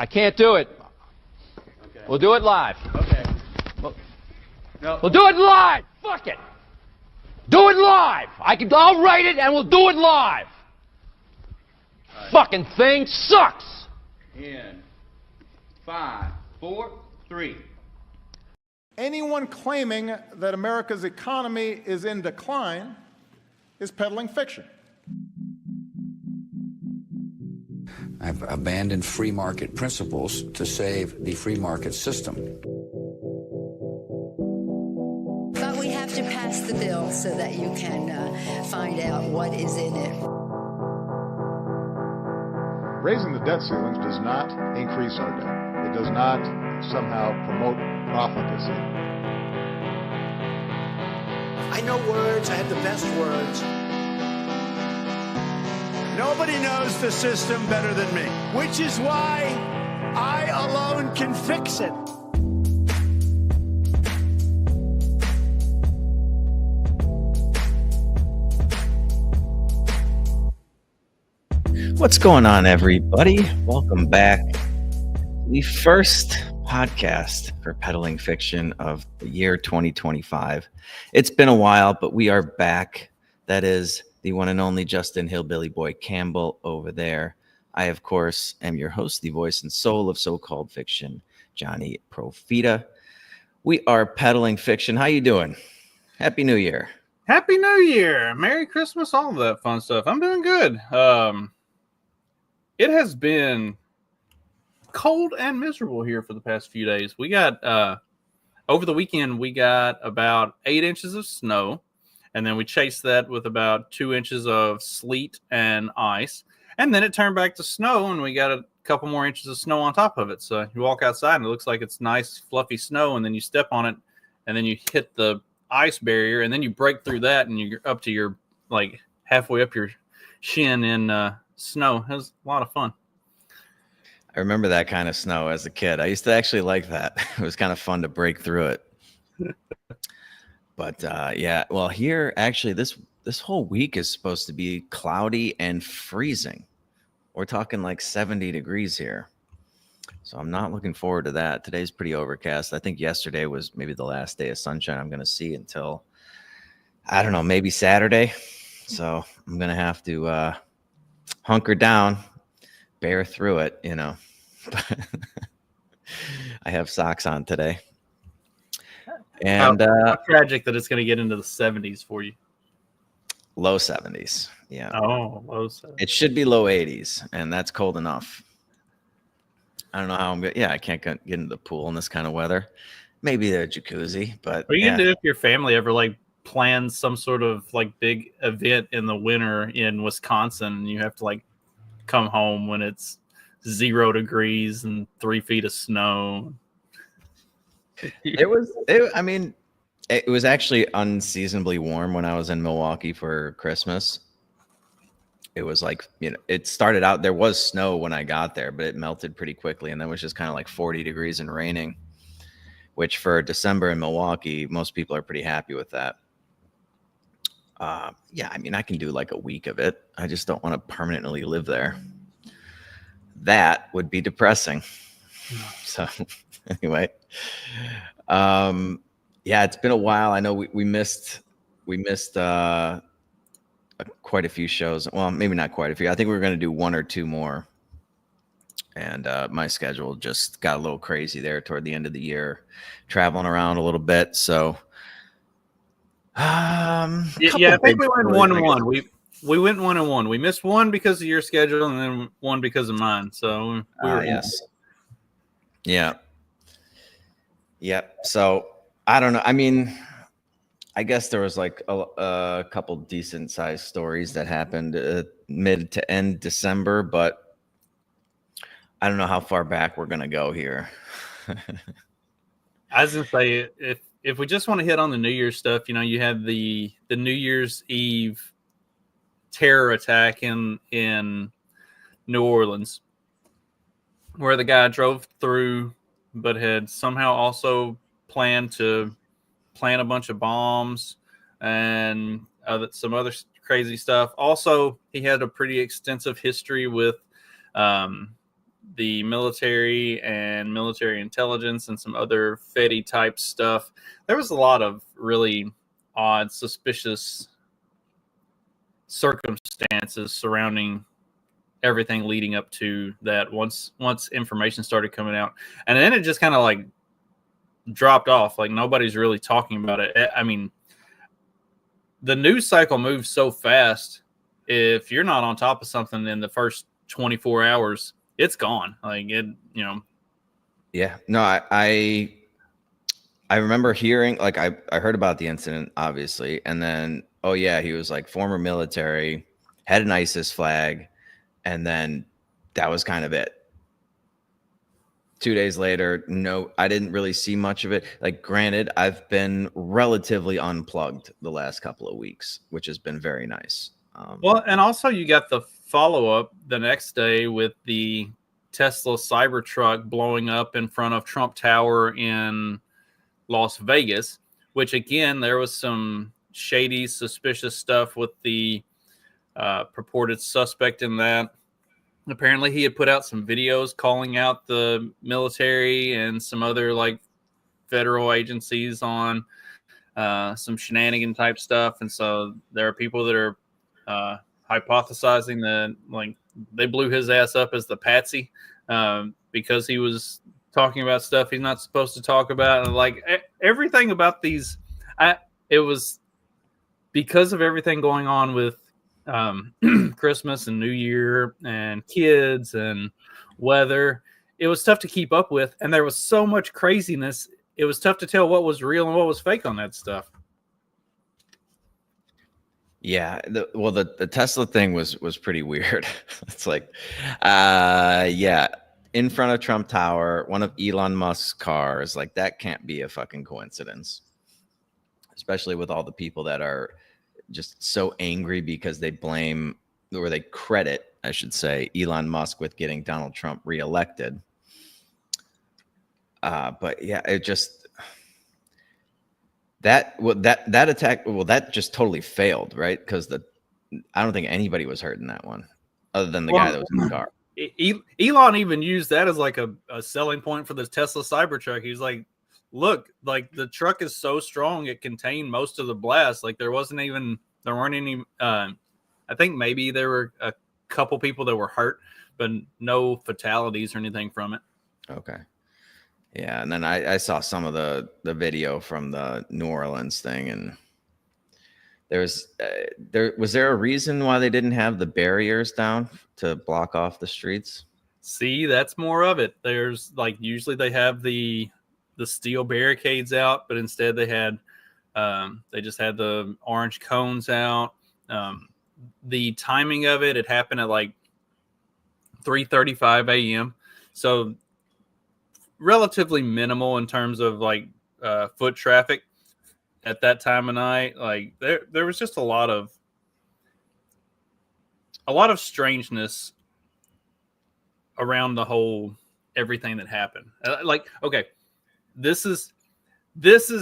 I can't do it. Okay. We'll do it live. Okay. No. We'll do it live. Fuck it. Do it live. I'll write it and we'll do it live. Right. Fucking thing sucks. In 5, 4, 3. Anyone claiming that America's economy is in decline is peddling fiction. I've abandoned free market principles to save the free market system. But we have to pass the bill so that you can find out what is in it. Raising the debt ceilings does not increase our debt. It does not somehow promote profligacy. I know words. I have the best words. Nobody knows the system better than me, which is why I alone can fix it. What's going on, everybody? Welcome back. The first podcast for Peddling Fiction of the year 2025. It's been a while, but we are back. That is the one and only Justin Hillbilly Boy Campbell over there. I, of course, am your host, the voice and soul of so-called fiction, Johnny Profita. We are Peddling Fiction. How you doing? Happy New Year. Happy New Year. Merry Christmas, all of that fun stuff. I'm doing good. It has been cold and miserable here for the past few days. We got, over the weekend, we got about 8 inches of snow. And then we chased that with about 2 inches of sleet and ice. And then it turned back to snow, and we got a couple more inches of snow on top of it. So you walk outside, and it looks like it's nice, fluffy snow, and then you step on it, and then you hit the ice barrier, and then you break through that, and you're up to your, like, halfway up your shin in snow. It was a lot of fun. I remember that kind of snow as a kid. I used to actually like that. It was kind of fun to break through it. But yeah, well, here actually this whole week is supposed to be cloudy and freezing. We're talking like 70 degrees here. So I'm not looking forward to that. Today's pretty overcast. I think yesterday was maybe the last day of sunshine I'm going to see until, I don't know, maybe Saturday. So I'm going to have to hunker down, bear through it, you know. I have socks on today. And how tragic that it's going to get into the 70s for you. Low 70s. Yeah. Oh, low 70s. It should be low 80s, and that's cold enough. I don't know how I'm going to. Yeah, I can't get into the pool in this kind of weather. Maybe the jacuzzi, but what you can do if your family ever like plans some sort of like big event in the winter in Wisconsin, and you have to like come home when it's 0 degrees and 3 feet of snow. It was actually unseasonably warm when I was in Milwaukee for Christmas. It was like, you know, it started out, there was snow when I got there, but it melted pretty quickly. And then it was just kind of like 40 degrees and raining, which for December in Milwaukee, most people are pretty happy with that. Yeah, I mean, I can do like a week of it. I just don't want to permanently live there. That would be depressing. So anyway, yeah, it's been a while. I know we missed quite a few shows. Well, maybe not quite a few. I think we were going to do 1 or 2 more, and my schedule just got a little crazy there toward the end of the year, traveling around a little bit. So, yeah, I think we went 1-1. We went 1-1. We missed one because of your schedule, and then one because of mine. So we were yes. Yeah. Yep. So I don't know. I mean, I guess there was like a couple decent sized stories that happened mid to end December, but I don't know how far back we're going to go here. I was going to say, if we just want to hit on the New Year's stuff, you know, you had the New Year's Eve terror attack in New Orleans, where the guy drove through but had somehow also planned to plant a bunch of bombs and some other crazy stuff. Also, he had a pretty extensive history with the military and military intelligence and some other Fetty type stuff. There was a lot of really odd, suspicious circumstances surrounding everything leading up to that once information started coming out. And then it just kind of like dropped off. Like nobody's really talking about it. I mean, the news cycle moves so fast. If you're not on top of something in the first 24 hours, it's gone. Like it, you know. Yeah, no, I remember hearing, like, I heard about the incident, obviously, and then, oh yeah, he was like former military, had an ISIS flag, and then that was kind of it. 2 days later, no, I didn't really see much of it. Like, granted, I've been relatively unplugged the last couple of weeks, which has been very nice. Well, and also you got the follow-up the next day with the Tesla Cybertruck blowing up in front of Trump Tower in Las Vegas, which again, there was some shady, suspicious stuff with the purported suspect in that. Apparently he had put out some videos calling out the military and some other like federal agencies on some shenanigan type stuff. And so there are people that are hypothesizing that like they blew his ass up as the patsy because he was talking about stuff he's not supposed to talk about. And like everything about these, it was because of everything going on with Christmas and New Year and kids and weather. It was tough to keep up with, and there was so much craziness. It was tough to tell what was real and what was fake on that stuff. Yeah, the Tesla thing was pretty weird. It's like, yeah, in front of Trump Tower, one of Elon Musk's cars. Like, that can't be a fucking coincidence, especially with all the people that are just so angry because they blame, or they credit, I should say, Elon Musk with getting Donald Trump reelected. But yeah, it just that attack, that just totally failed, right? Because I don't think anybody was hurt in that one, other than the guy that was in the car. Elon even used that as like a selling point for the Tesla Cybertruck. He's like, look, like the truck is so strong it contained most of the blast. Like there weren't any I think maybe there were a couple people that were hurt, but no fatalities or anything from it. Okay. Yeah, and then I saw some of the video from the New Orleans thing, and was there a reason why they didn't have the barriers down to block off the streets? See, that's more of it. There's like usually they have the steel barricades out, but instead they just had the orange cones out. The timing of it happened at like 3:35 a.m. So relatively minimal in terms of like foot traffic at that time of night. Like there was just a lot of strangeness around the whole everything that happened. Like, okay, this is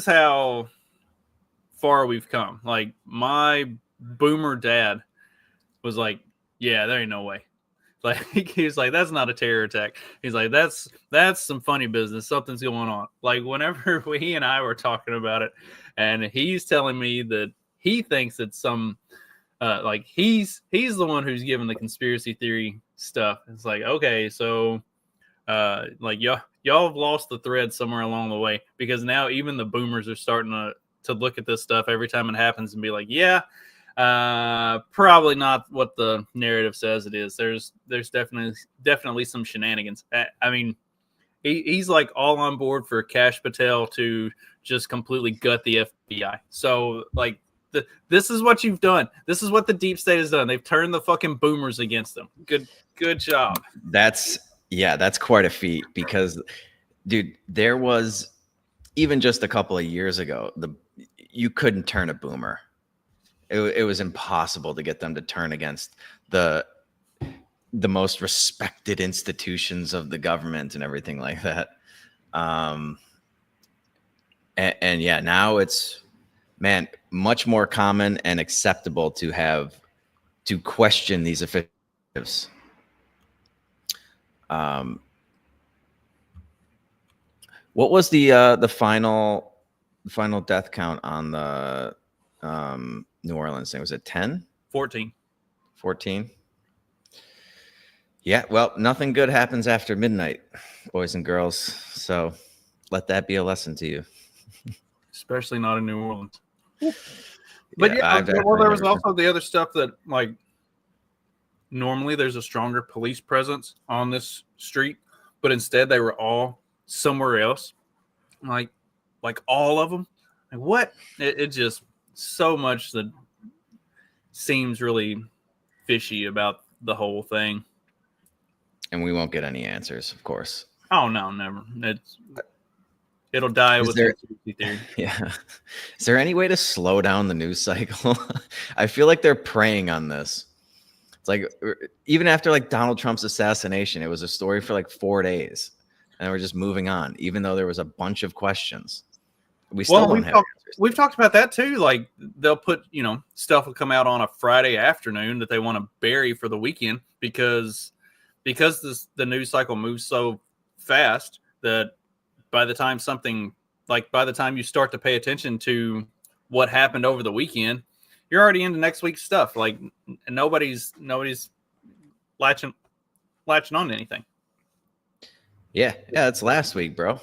how far we've come. Like my boomer dad was like, yeah, there ain't no way. Like he was like, that's not a terror attack. He's like, that's some funny business. Something's going on. Like whenever he and I were talking about it, and he's telling me that he thinks it's some like he's the one who's giving the conspiracy theory stuff. It's like, okay, so like y'all have lost the thread somewhere along the way, because now even the boomers are starting to look at this stuff every time it happens and be like, yeah, probably not what the narrative says it is. There's definitely some shenanigans. I mean, he's like all on board for Kash Patel to just completely gut the FBI. So like this is what you've done. This is what the deep state has done. They've turned the fucking boomers against them. Good job. That's quite a feat, because dude, there was, even just a couple of years ago, you couldn't turn a boomer. It was impossible to get them to turn against the most respected institutions of the government and everything like that. And yeah, now it's, man, much more common and acceptable to question these officials. What was the final death count on the New Orleans thing? Was it 10? 14. 14? Yeah, well, nothing good happens after midnight, boys and girls. So let that be a lesson to you. Especially not in New Orleans. But I've well, there was also the other stuff that, like, normally there's a stronger police presence on this street, but instead they were all somewhere else. Like all of them. Like, what? It just so much that seems really fishy about the whole thing. And we won't get any answers, of course. Oh no, never. It'll die with conspiracy theory. Yeah. Is there any way to slow down the news cycle? I feel like they're preying on this. It's like, even after like Donald Trump's assassination, it was a story for like 4 days, and we're just moving on, even though there was a bunch of questions. We still don't have answers. We've talked about that too. Like, they'll put, stuff will come out on a Friday afternoon that they want to bury for the weekend because the news cycle moves so fast that by the time you start to pay attention to what happened over the weekend, you're already into next week's stuff. Like, nobody's latching on to anything. Yeah, it's last week, bro.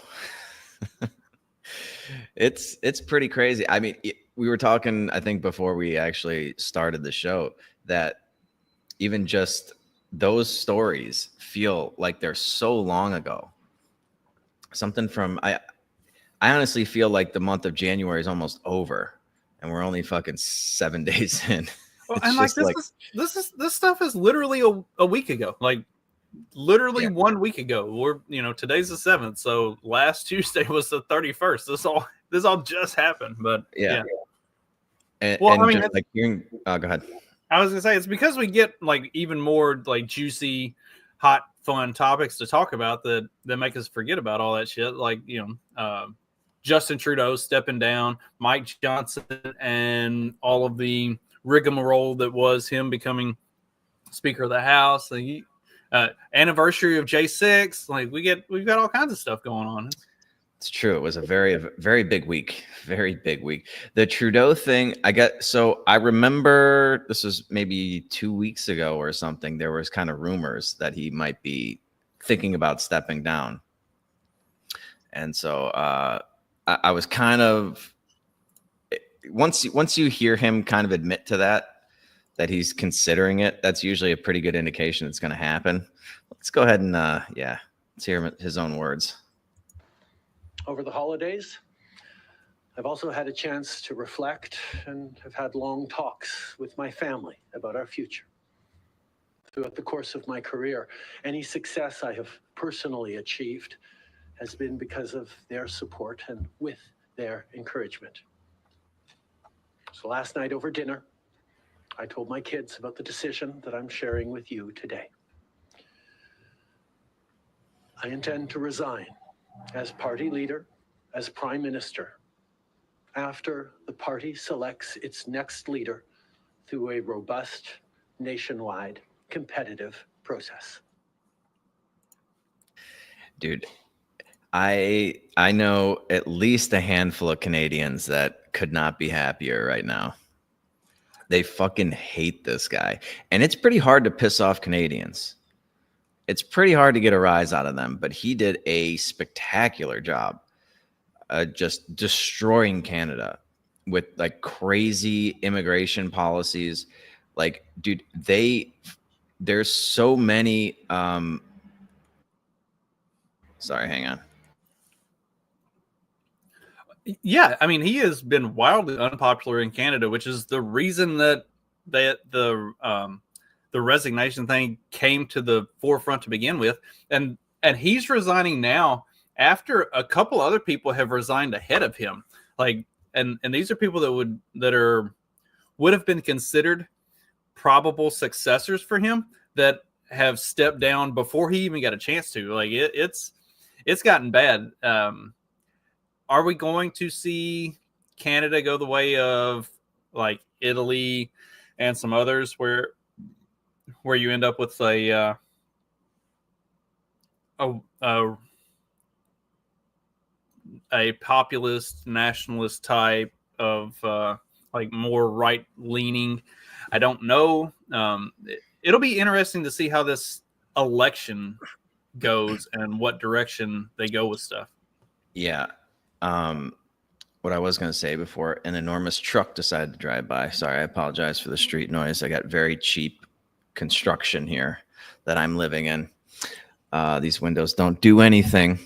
It's pretty crazy. I mean, we were talking, I think, before we actually started the show, that even just those stories feel like they're so long ago. Something from I honestly feel like the month of January is almost over, and we're only fucking 7 days in. Well, and this stuff is literally a week ago. Like, literally 1 week ago. We're today's the 7th, so last Tuesday was the 31st. This all just happened. But yeah. And, well, and I mean, just like hearing. Oh, go ahead. I was gonna say, it's because we get like even more like juicy, hot, fun topics to talk about that make us forget about all that shit. Like, Justin Trudeau stepping down, Mike Johnson, and all of the rigmarole that was him becoming Speaker of the House. Anniversary of J6. Like, we've got all kinds of stuff going on. It's true. It was a very, very big week. Very big week. The Trudeau thing, I remember this was maybe 2 weeks ago or something. There was kind of rumors that he might be thinking about stepping down. And so I was kind of, once you hear him kind of admit to that he's considering it, that's usually a pretty good indication it's going to happen. Let's go ahead and let's hear his own words. Over the holidays, I've also had a chance to reflect and have had long talks with my family about our future. Throughout the course of my career, any success I have personally achieved has been because of their support and with their encouragement. So last night over dinner, I told my kids about the decision that I'm sharing with you today. I intend to resign as party leader, as prime minister, after the party selects its next leader through a robust, nationwide, competitive process. Dude, I know at least a handful of Canadians that could not be happier right now. They fucking hate this guy. And it's pretty hard to piss off Canadians. It's pretty hard to get a rise out of them, but he did a spectacular job just destroying Canada with like crazy immigration policies. Like, dude, there's so many sorry, hang on. Yeah, I mean, he has been wildly unpopular in Canada, which is the reason that the resignation thing came to the forefront to begin with, and he's resigning now after a couple other people have resigned ahead of him. Like, and these are people that would have been considered probable successors for him that have stepped down before he even got a chance to. Like, it's gotten bad. Are we going to see Canada go the way of like Italy and some others where you end up with a a populist nationalist type of like more right leaning. I don't know. It'll be interesting to see how this election goes and what direction they go with stuff. Yeah. What I was going to say before an enormous truck decided to drive by. Sorry, I apologize for the street noise. I got very cheap construction here that I'm living in. These windows don't do anything.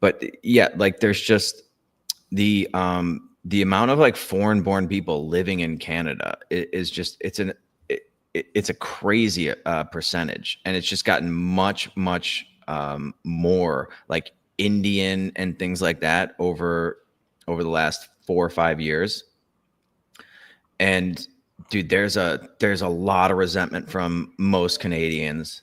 But yeah, like there's just the amount of like foreign-born people living in Canada is just it's a crazy percentage, and it's just gotten much more like Indian and things like that over the last 4 or 5 years. And dude, there's a lot of resentment from most Canadians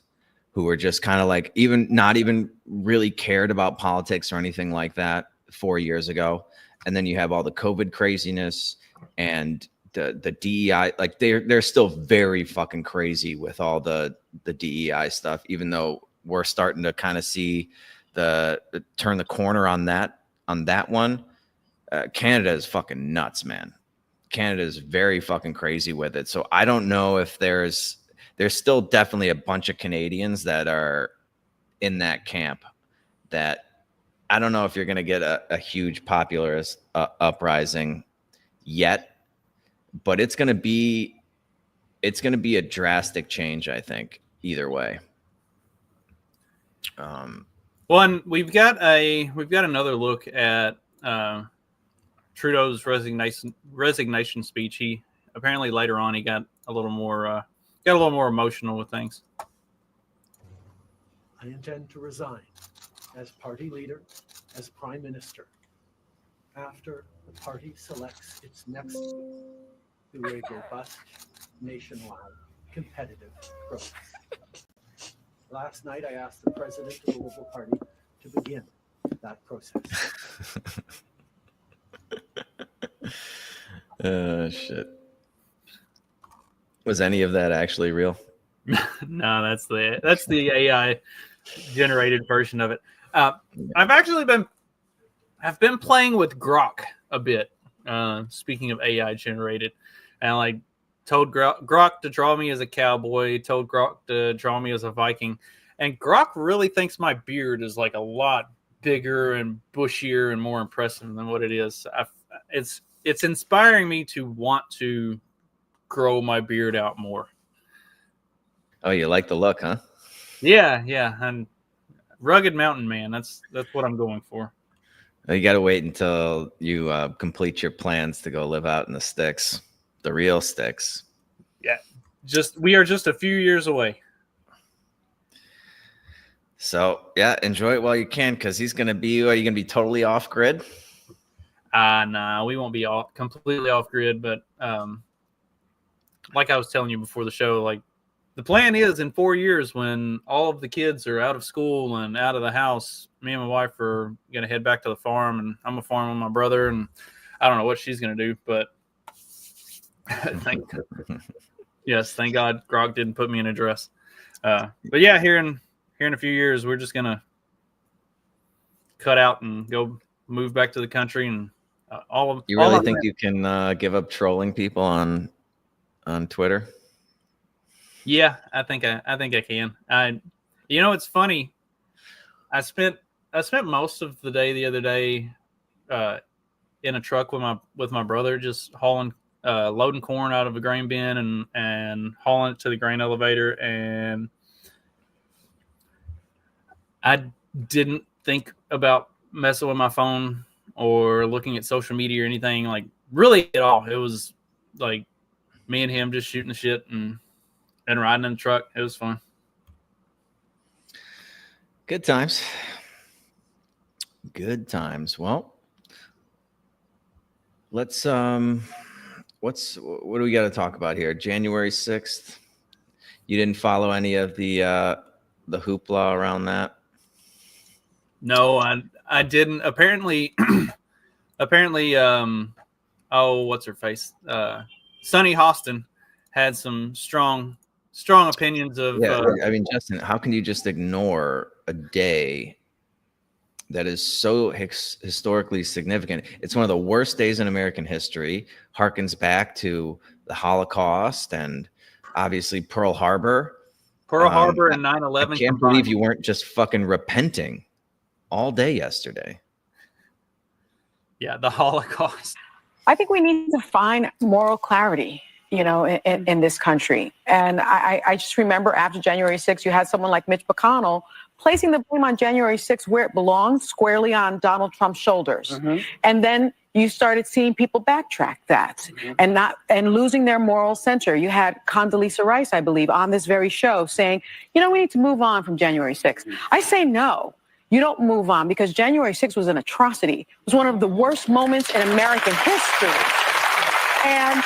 who are just kind of like not even really cared about politics or anything like that 4 years ago. And then you have all the COVID craziness and the DEI, like they're still very fucking crazy with all the DEI stuff, even though we're starting to kind of see turn the corner on that one. Canada is fucking nuts, man. Canada is very fucking crazy with it. So I don't know if there's still definitely a bunch of Canadians that are in that camp that I don't know if you're going to get a huge popularist uprising yet, but it's going to be a drastic change, I think, either way. Well, and we've got another look at Trudeau's resignation speech. He apparently later on he got a little more emotional with things. I intend to resign as party leader, as prime minister, after the party selects its next leader through a robust, nationwide, competitive process. Last night, I asked the president of the Liberal Party to begin that process. Shit. Was any of that actually real? No, that's the AI generated version of it. I've been playing with Grok a bit. Speaking of AI generated, and I told Grok to draw me as a cowboy, told Grok to draw me as a Viking, and Grok really thinks my beard is like a lot bigger and bushier and more impressive than what it is. It's inspiring me to want to grow my beard out more. Oh, you like the look, huh? Yeah, and rugged mountain man. That's what I'm going for. You got to wait until you complete your plans to go live out in the sticks, the real sticks. Yeah, we are just a few years away. So yeah, enjoy it while you can, because he's gonna be. Are you gonna be totally off grid? Nah, we won't be completely off grid, but like I was telling you before the show, like the plan is in 4 years when all of the kids are out of school and out of the house, me and my wife are going to head back to the farm, and I'm a farm with my brother, and I don't know what she's going to do, but thank God Grog didn't put me in a dress. But yeah, here in a few years, we're just going to cut out and go move back to the country. And you really think you can give up trolling people on Twitter? Yeah, I think I can. It's funny. I spent most of the day the other day in a truck with my brother, just hauling, loading corn out of a grain bin and hauling it to the grain elevator. And I didn't think about messing with my phone or looking at social media or anything, like really at all. It was like me and him just shooting the shit and riding in the truck. It was fun. Good times. Good times. Well, let's what do we got to talk about here? January 6th. You didn't follow any of the hoopla around that? No, I didn't. Apparently what's her face? Sunny Hostin had some strong strong opinions of. Yeah, I mean, Justin, how can you just ignore a day that is so historically significant? It's one of the worst days in American history. Harkens back to the Holocaust and obviously Pearl Harbor. Pearl Harbor and I 9/11. can't believe you weren't just fucking repenting all day yesterday. Yeah, the Holocaust. I think we need to find moral clarity, in this country. And I just remember after January 6th, you had someone like Mitch McConnell placing the blame on January 6th where it belonged, squarely on Donald Trump's shoulders. Mm-hmm. And then you started seeing people backtrack that and losing their moral center. You had Condoleezza Rice, I believe, on this very show saying, we need to move on from January 6th. I say no. You don't move on, because January 6th was an atrocity. It was one of the worst moments in American history. And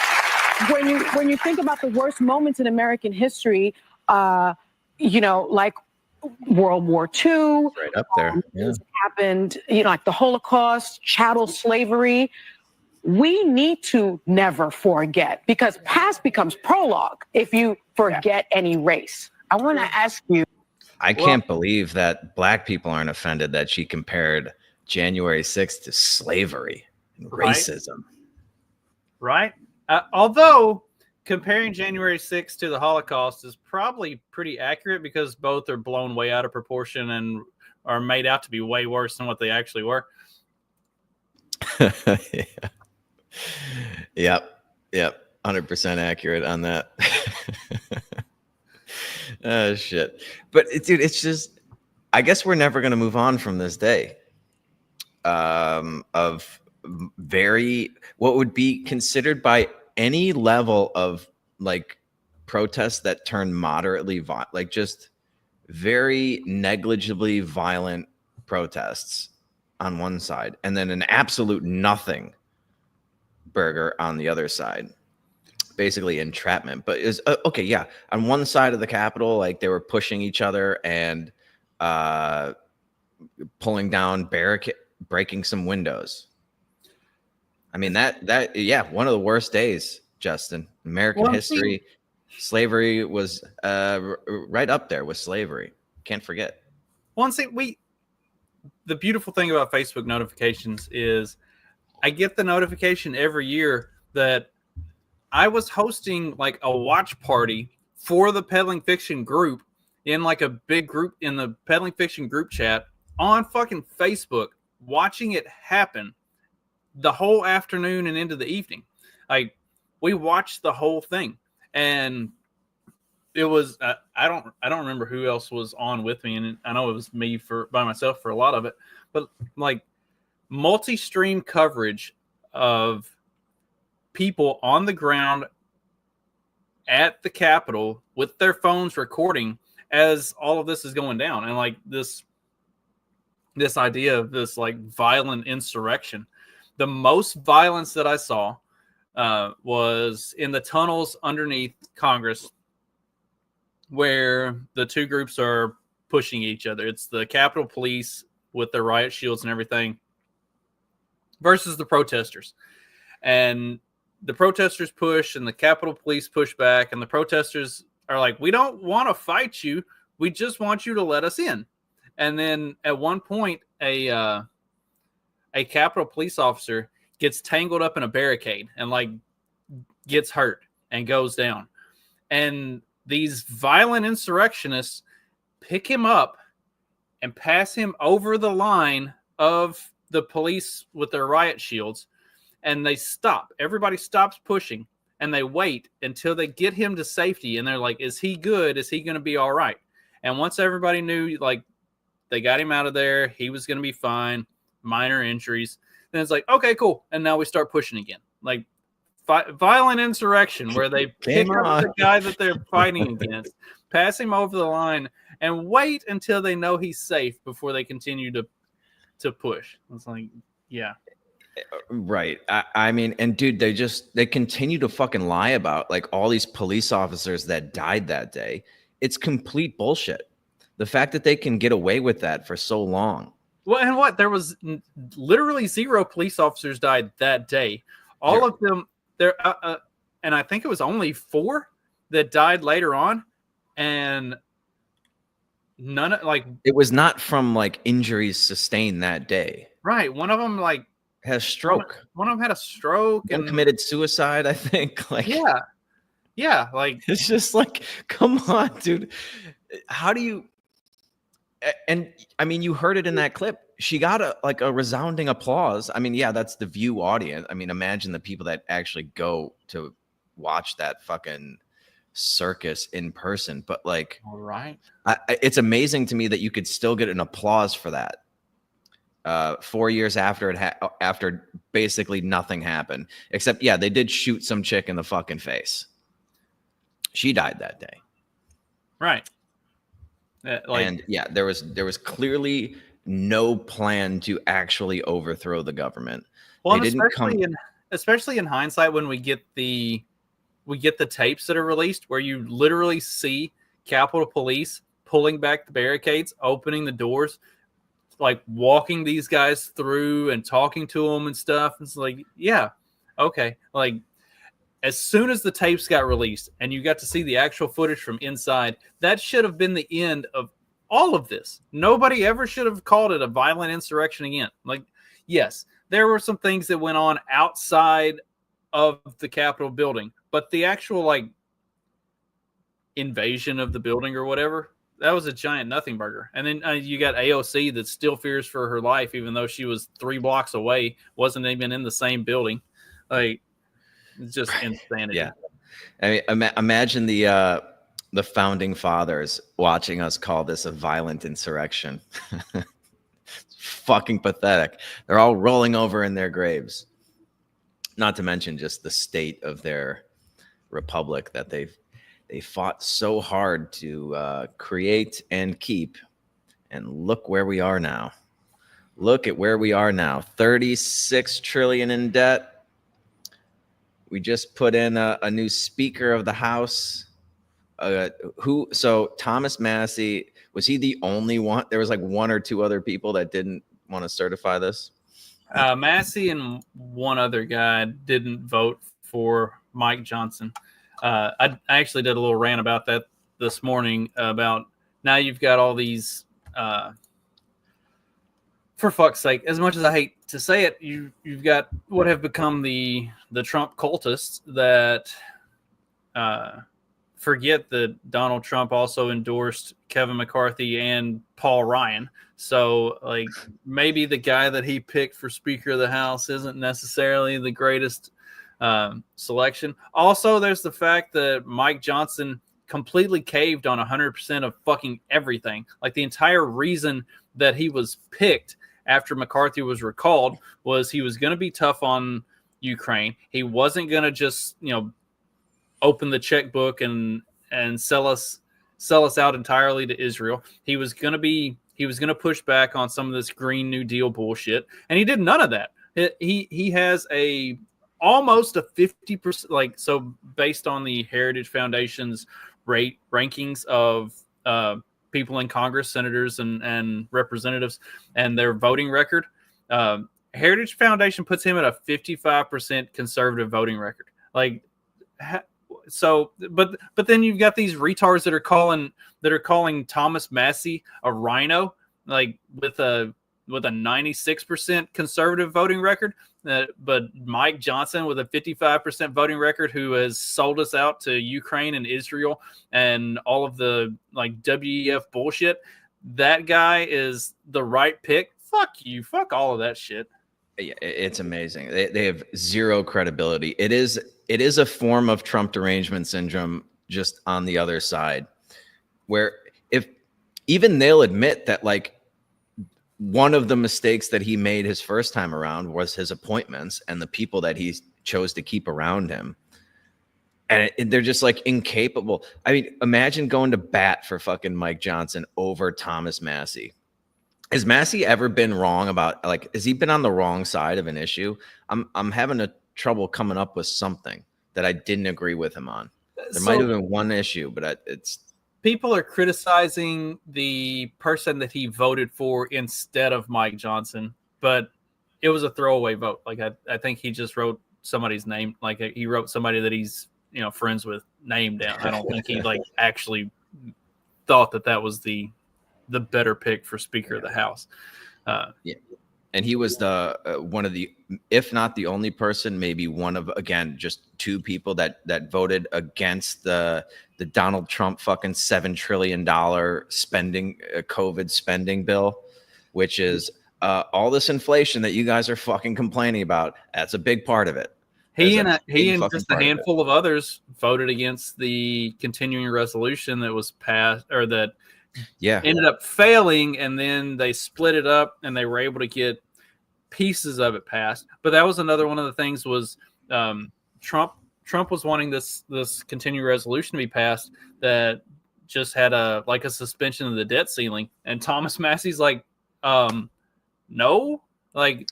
when you think about the worst moments in American history, like World War II, right up there, happened, like the Holocaust, chattel slavery. We need to never forget, because past becomes prologue if you forget any race. I want to ask you. I can't believe that black people aren't offended that she compared January 6th to slavery and racism. Right? Although comparing January 6th to the Holocaust is probably pretty accurate, because both are blown way out of proportion and are made out to be way worse than what they actually were. Yep. 100% accurate on that. Oh, shit. But dude, it's just, I guess we're never going to move on from this day of what would be considered by any level of like protests that turn moderately like just very negligibly violent protests on one side, and then an absolute nothing burger on the other side. Basically entrapment. But is okay, yeah, on one side of the Capitol, like they were pushing each other and pulling down breaking some windows. I mean, that one of the worst days, Justin, American history. Slavery was right up there with slavery. Can't forget. One thing the beautiful thing about Facebook notifications is I get the notification every year that I was hosting like a watch party for the Peddling Fiction group in like a big group in the Peddling Fiction group chat on fucking Facebook, watching it happen the whole afternoon and into the evening. Like, we watched the whole thing, and it was I don't remember who else was on with me, and I know it was me by myself for a lot of it, but like multi-stream coverage of people on the ground at the Capitol with their phones recording as all of this is going down. And like this idea of this like violent insurrection, the most violence that I saw was in the tunnels underneath Congress, where the two groups are pushing each other. It's the Capitol Police with their riot shields and everything versus the protesters. And the protesters push and the Capitol Police push back, and the protesters are like, we don't want to fight you. We just want you to let us in. And then at one point, a Capitol Police officer gets tangled up in a barricade and like gets hurt and goes down. And these violent insurrectionists pick him up and pass him over the line of the police with their riot shields. And they stop. Everybody stops pushing, and they wait until they get him to safety. And they're like, is he good? Is he going to be all right? And once everybody knew, like, they got him out of there, he was going to be fine, minor injuries. Then it's like, okay, cool. And now we start pushing again. Like, violent insurrection where they pick up the guy that they're fighting against, pass him over the line, and wait until they know he's safe before they continue to push. It's like, yeah. Right. I mean, and dude, they continue to fucking lie about like all these police officers that died that day. It's complete bullshit. The fact that they can get away with that for so long. Well, and what? There was literally 0 police officers died that day. All of them there, and I think it was only 4 that died later on. and none of like it was not from like injuries sustained that day. Right. One of them like has stroke. One of them had a stroke and committed suicide, I think. Like, yeah, like it's just like, come on, dude. How do you? And I mean, you heard it in that clip. She got a resounding applause. I mean, yeah, that's the View audience. I mean, imagine the people that actually go to watch that fucking circus in person. But like, all right, it's amazing to me that you could still get an applause for that. 4 years after after basically nothing happened, except they did shoot some chick in the fucking face. She died that day, right? And there was clearly no plan to actually overthrow the government. Well, especially in hindsight, when we get the tapes that are released, where you literally see Capitol Police pulling back the barricades, opening the doors, like walking these guys through and talking to them and stuff. It's like, yeah, okay. Like, as soon as the tapes got released and you got to see the actual footage from inside, that should have been the end of all of this. Nobody ever should have called it a violent insurrection again. Like, yes, there were some things that went on outside of the Capitol building, but the actual like invasion of the building or whatever, that was a giant nothing burger. And then you got AOC that still fears for her life, even though she was 3 blocks away, wasn't even in the same building. Like, it's just insanity. Yeah, I mean, imagine the founding fathers watching us call this a violent insurrection. It's fucking pathetic. They're all rolling over in their graves. Not to mention just the state of their republic that they fought so hard to create and keep. And look where we are now. Look at where we are now. 36 trillion in debt. We just put in a new Speaker of the House. So Thomas Massey, was he the only one? There was like 1 or 2 other people that didn't want to certify this. Massey and one other guy didn't vote for Mike Johnson. I actually did a little rant about that this morning about now you've got all these, for fuck's sake, as much as I hate to say it, you've got what have become the Trump cultists that forget that Donald Trump also endorsed Kevin McCarthy and Paul Ryan. So like maybe the guy that he picked for Speaker of the House isn't necessarily the greatest selection. Also, there's the fact that Mike Johnson completely caved on 100% of fucking everything. Like the entire reason that he was picked after McCarthy was recalled was he was going to be tough on Ukraine. He wasn't going to just, open the checkbook and sell us out entirely to Israel. He was going to push back on some of this Green New Deal bullshit, and he did none of that. He has almost a 50%, like, so based on the Heritage Foundation's rankings of people in Congress, senators and representatives, and their voting record, Heritage Foundation puts him at a 55% conservative voting record. Like, so, but then you've got these retards that are calling Thomas Massey a rhino, like with a 96% conservative voting record, but Mike Johnson with a 55% voting record, who has sold us out to Ukraine and Israel and all of the like WEF bullshit. That guy is the right pick. Fuck you. Fuck all of that shit. Yeah, it's amazing. They have zero credibility. It is a form of Trump derangement syndrome just on the other side, where if even they'll admit that like one of the mistakes that he made his first time around was his appointments and the people that he chose to keep around him. And they're just like incapable. I mean, imagine going to bat for fucking Mike Johnson over Thomas Massey. Has Massey ever been wrong about, like, has he been on the wrong side of an issue? I'm having a trouble coming up with something that I didn't agree with him on. There might have been one issue, but it's people are criticizing the person that he voted for instead of Mike Johnson, but it was a throwaway vote. Like I think he just wrote somebody's name, like he wrote somebody that he's friends with name down. I don't think he like actually thought that was the better pick for Speaker of the House. Yeah. And he was the one of the, if not the only person, maybe one of, again, just two people that voted against the Donald Trump fucking $7 trillion spending COVID spending bill, which is all this inflation that you guys are fucking complaining about. That's a big part of it. He and just a handful of others voted against the continuing resolution that was passed, or that ended up failing, and then they split it up and they were able to get pieces of it passed. But that was another one of the things was Trump was wanting this continuing resolution to be passed that just had a suspension of the debt ceiling, and Thomas Massey's like, no, like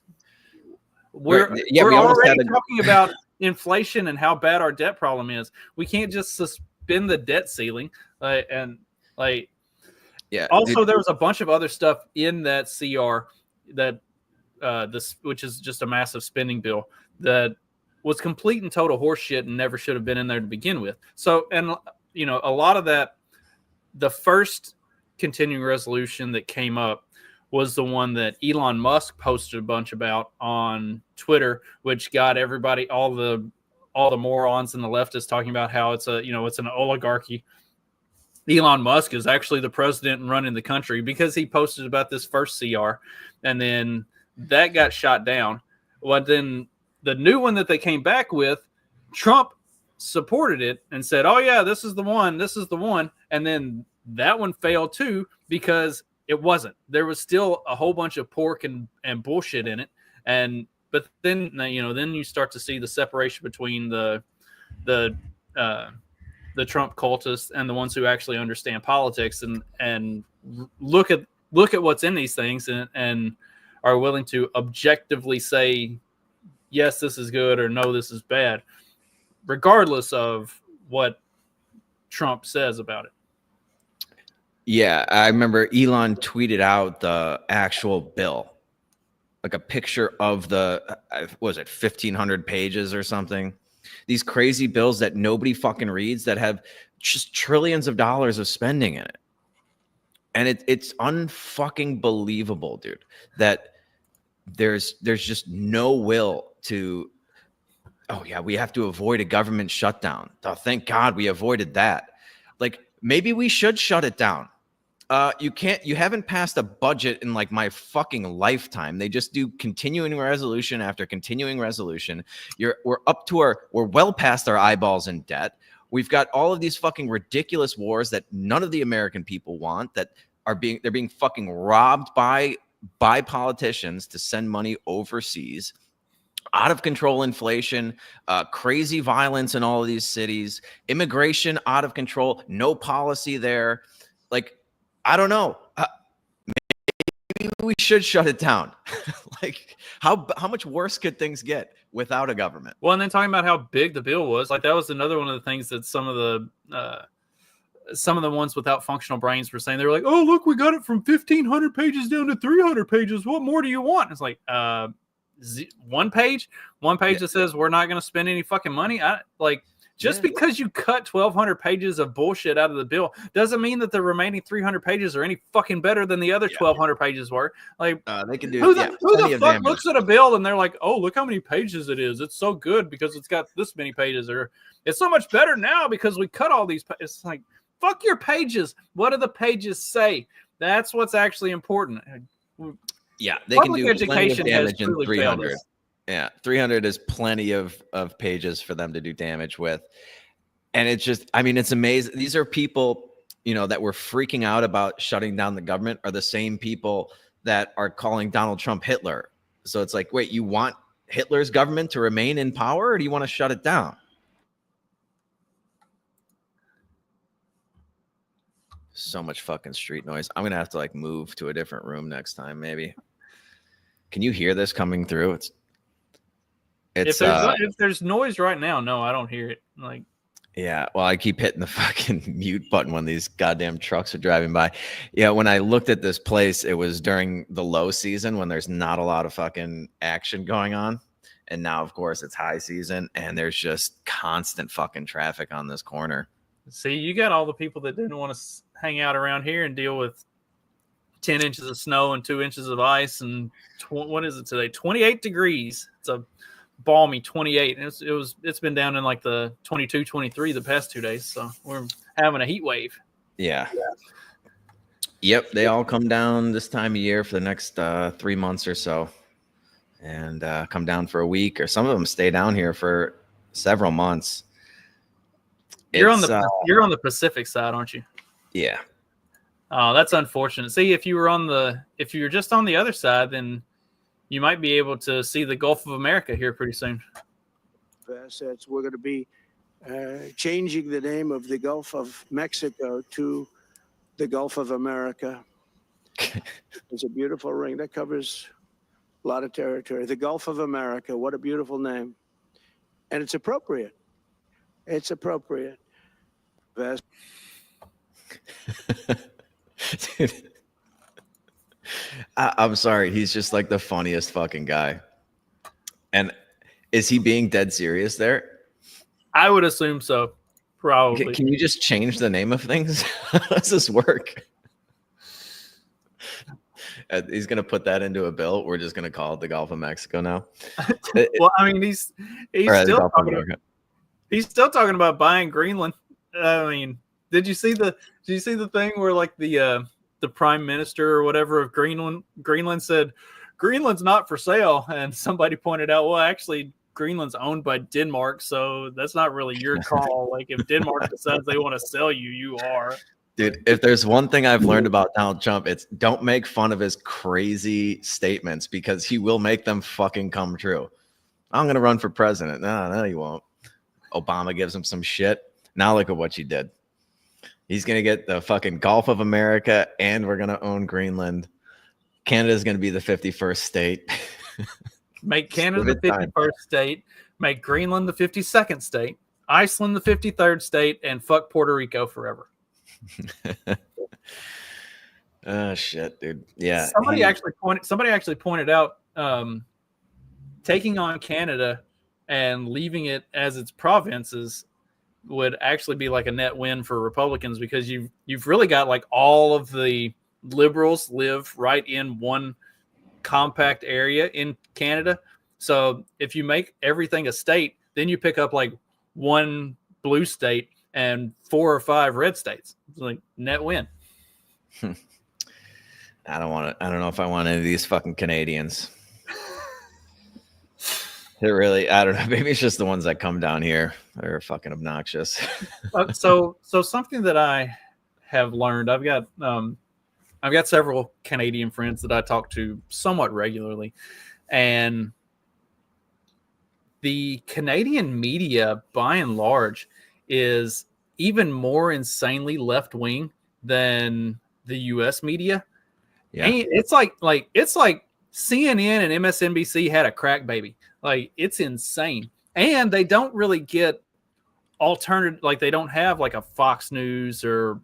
we're already talking about inflation and how bad our debt problem is. We can't just suspend the debt ceiling. Also, there was a bunch of other stuff in that CR that which is just a massive spending bill that was complete and total horseshit and never should have been in there to begin with. So, and a lot of that, the first continuing resolution that came up was the one that Elon Musk posted a bunch about on Twitter, which got everybody, all the morons and the leftists talking about how it's an oligarchy. Elon Musk is actually the president and running the country because he posted about this first CR, and then that got shot down. Well, then the new one that they came back with, Trump supported it and said, oh yeah, this is the one. And then that one failed too, because it wasn't. There was still a whole bunch of pork and bullshit in it. But then, then you start to see the separation between the Trump cultists and the ones who actually understand politics and look at what's in these things and are willing to objectively say, yes, this is good, or no, this is bad, regardless of what Trump says about it. Yeah, I remember Elon tweeted out the actual bill, like a picture of the, was it 1,500 pages or something? These crazy bills that nobody fucking reads that have just trillions of dollars of spending in it. And it's unfucking believable, dude, that there's just no will to, oh yeah, we have to avoid a government shutdown. Oh, thank God we avoided that. Like, maybe we should shut it down. You haven't passed a budget in like my fucking lifetime. They just do continuing resolution after continuing resolution. We're well past our eyeballs in debt. We've got all of these fucking ridiculous wars that none of the American people want, that they're being fucking robbed by politicians to send money overseas. Out of control inflation, crazy violence in all of these cities, immigration out of control, no policy there. Like, I don't know. Maybe we should shut it down. Like, how much worse could things get without a government? Well, and then talking about how big the bill was, like that was another one of the things that some of the ones without functional brains were saying. They were like, "Oh, look, we got it from 1,500 pages down to 300 pages. What more do you want?" It's like, one page that says we're not going to spend any fucking money. Because you cut 1,200 pages of bullshit out of the bill doesn't mean that the remaining 300 pages are any fucking better than the other 1,200 pages were. Like, they can do. Who the fuck looks at a bill and they're like, "Oh, look how many pages it is. It's so good because it's got this many pages, or it's so much better now because we cut all these." It's like, fuck your pages. What do the pages say? That's what's actually important. Yeah, they Public can do education plenty of damage in really 300. Yeah, 300 is plenty of pages for them to do damage with. And it's just, I mean, it's amazing. These are people, that were freaking out about shutting down the government are the same people that are calling Donald Trump Hitler. So it's like, wait, you want Hitler's government to remain in power, or do you want to shut it down? So much fucking street noise. I'm going to have to move to a different room next time, maybe. Can you hear this coming through? If there's noise right now, no, I don't hear it. Yeah, well, I keep hitting the fucking mute button when these goddamn trucks are driving by. Yeah, when I looked at this place, it was during the low season when there's not a lot of fucking action going on. And now, of course, it's high season and there's just constant fucking traffic on this corner. See, you got all the people that didn't want to hang out around here and deal with 10 inches of snow and 2 inches of ice and what is it today? 28 degrees. It's a balmy 28. And it's been down in like the 22, 23 the past 2 days. So we're having a heat wave. Yeah. Yep. They all come down this time of year for the next 3 months or so, and come down for a week, or some of them stay down here for several months. You're on the Pacific side, aren't you? Yeah. Oh, that's unfortunate. See, if you were just on the other side, then you might be able to see the Gulf of America here pretty soon. Assets. We're going to be changing the name of the Gulf of Mexico to the Gulf of America. It's a beautiful ring that covers a lot of territory. The Gulf of America. What a beautiful name. And it's appropriate. It's appropriate. Dude, I'm sorry. He's just like the funniest fucking guy. And is he being dead serious there? I would assume so. Probably. Can you just change the name of things? How does this work? He's going to put that into a bill. We're just going to call it the Gulf of Mexico now. Well, I mean, he's still talking about buying Greenland. I mean, did you see the thing where like the prime minister or whatever of Greenland said Greenland's not for sale, and somebody pointed out, well, actually Greenland's owned by Denmark, so that's not really your call. Like if Denmark decides they want to sell you, you are. Dude, if there's one thing I've learned about Donald Trump, it's don't make fun of his crazy statements, because he will make them fucking come true. I'm going to run for president. No, he won't. Obama gives him some shit. Now look at what you did. He's going to get the fucking Gulf of America, and we're going to own Greenland. Canada's going to be the 51st state. Make Canada the 51st state. Make Greenland the 52nd state. Iceland the 53rd state. And fuck Puerto Rico forever. Oh shit, dude. Yeah. Somebody actually pointed out taking on Canada and leaving it as its provinces would actually be like a net win for Republicans, because you've really got like all of the liberals live right in one compact area in Canada. So if you make everything a state, then you pick up like one blue state and 4 or 5 red states. It's like net win. I don't know if I want any of these fucking Canadians. They're really, I don't know. Maybe it's just the ones that come down here. They're fucking obnoxious. So something that I have learned, I've got several Canadian friends that I talk to somewhat regularly, and the Canadian media, by and large, is even more insanely left wing than the U.S. media. Yeah, and it's like CNN and MSNBC had a crack baby. Like, it's insane, and they don't really get alternative. Like, they don't have like a Fox News or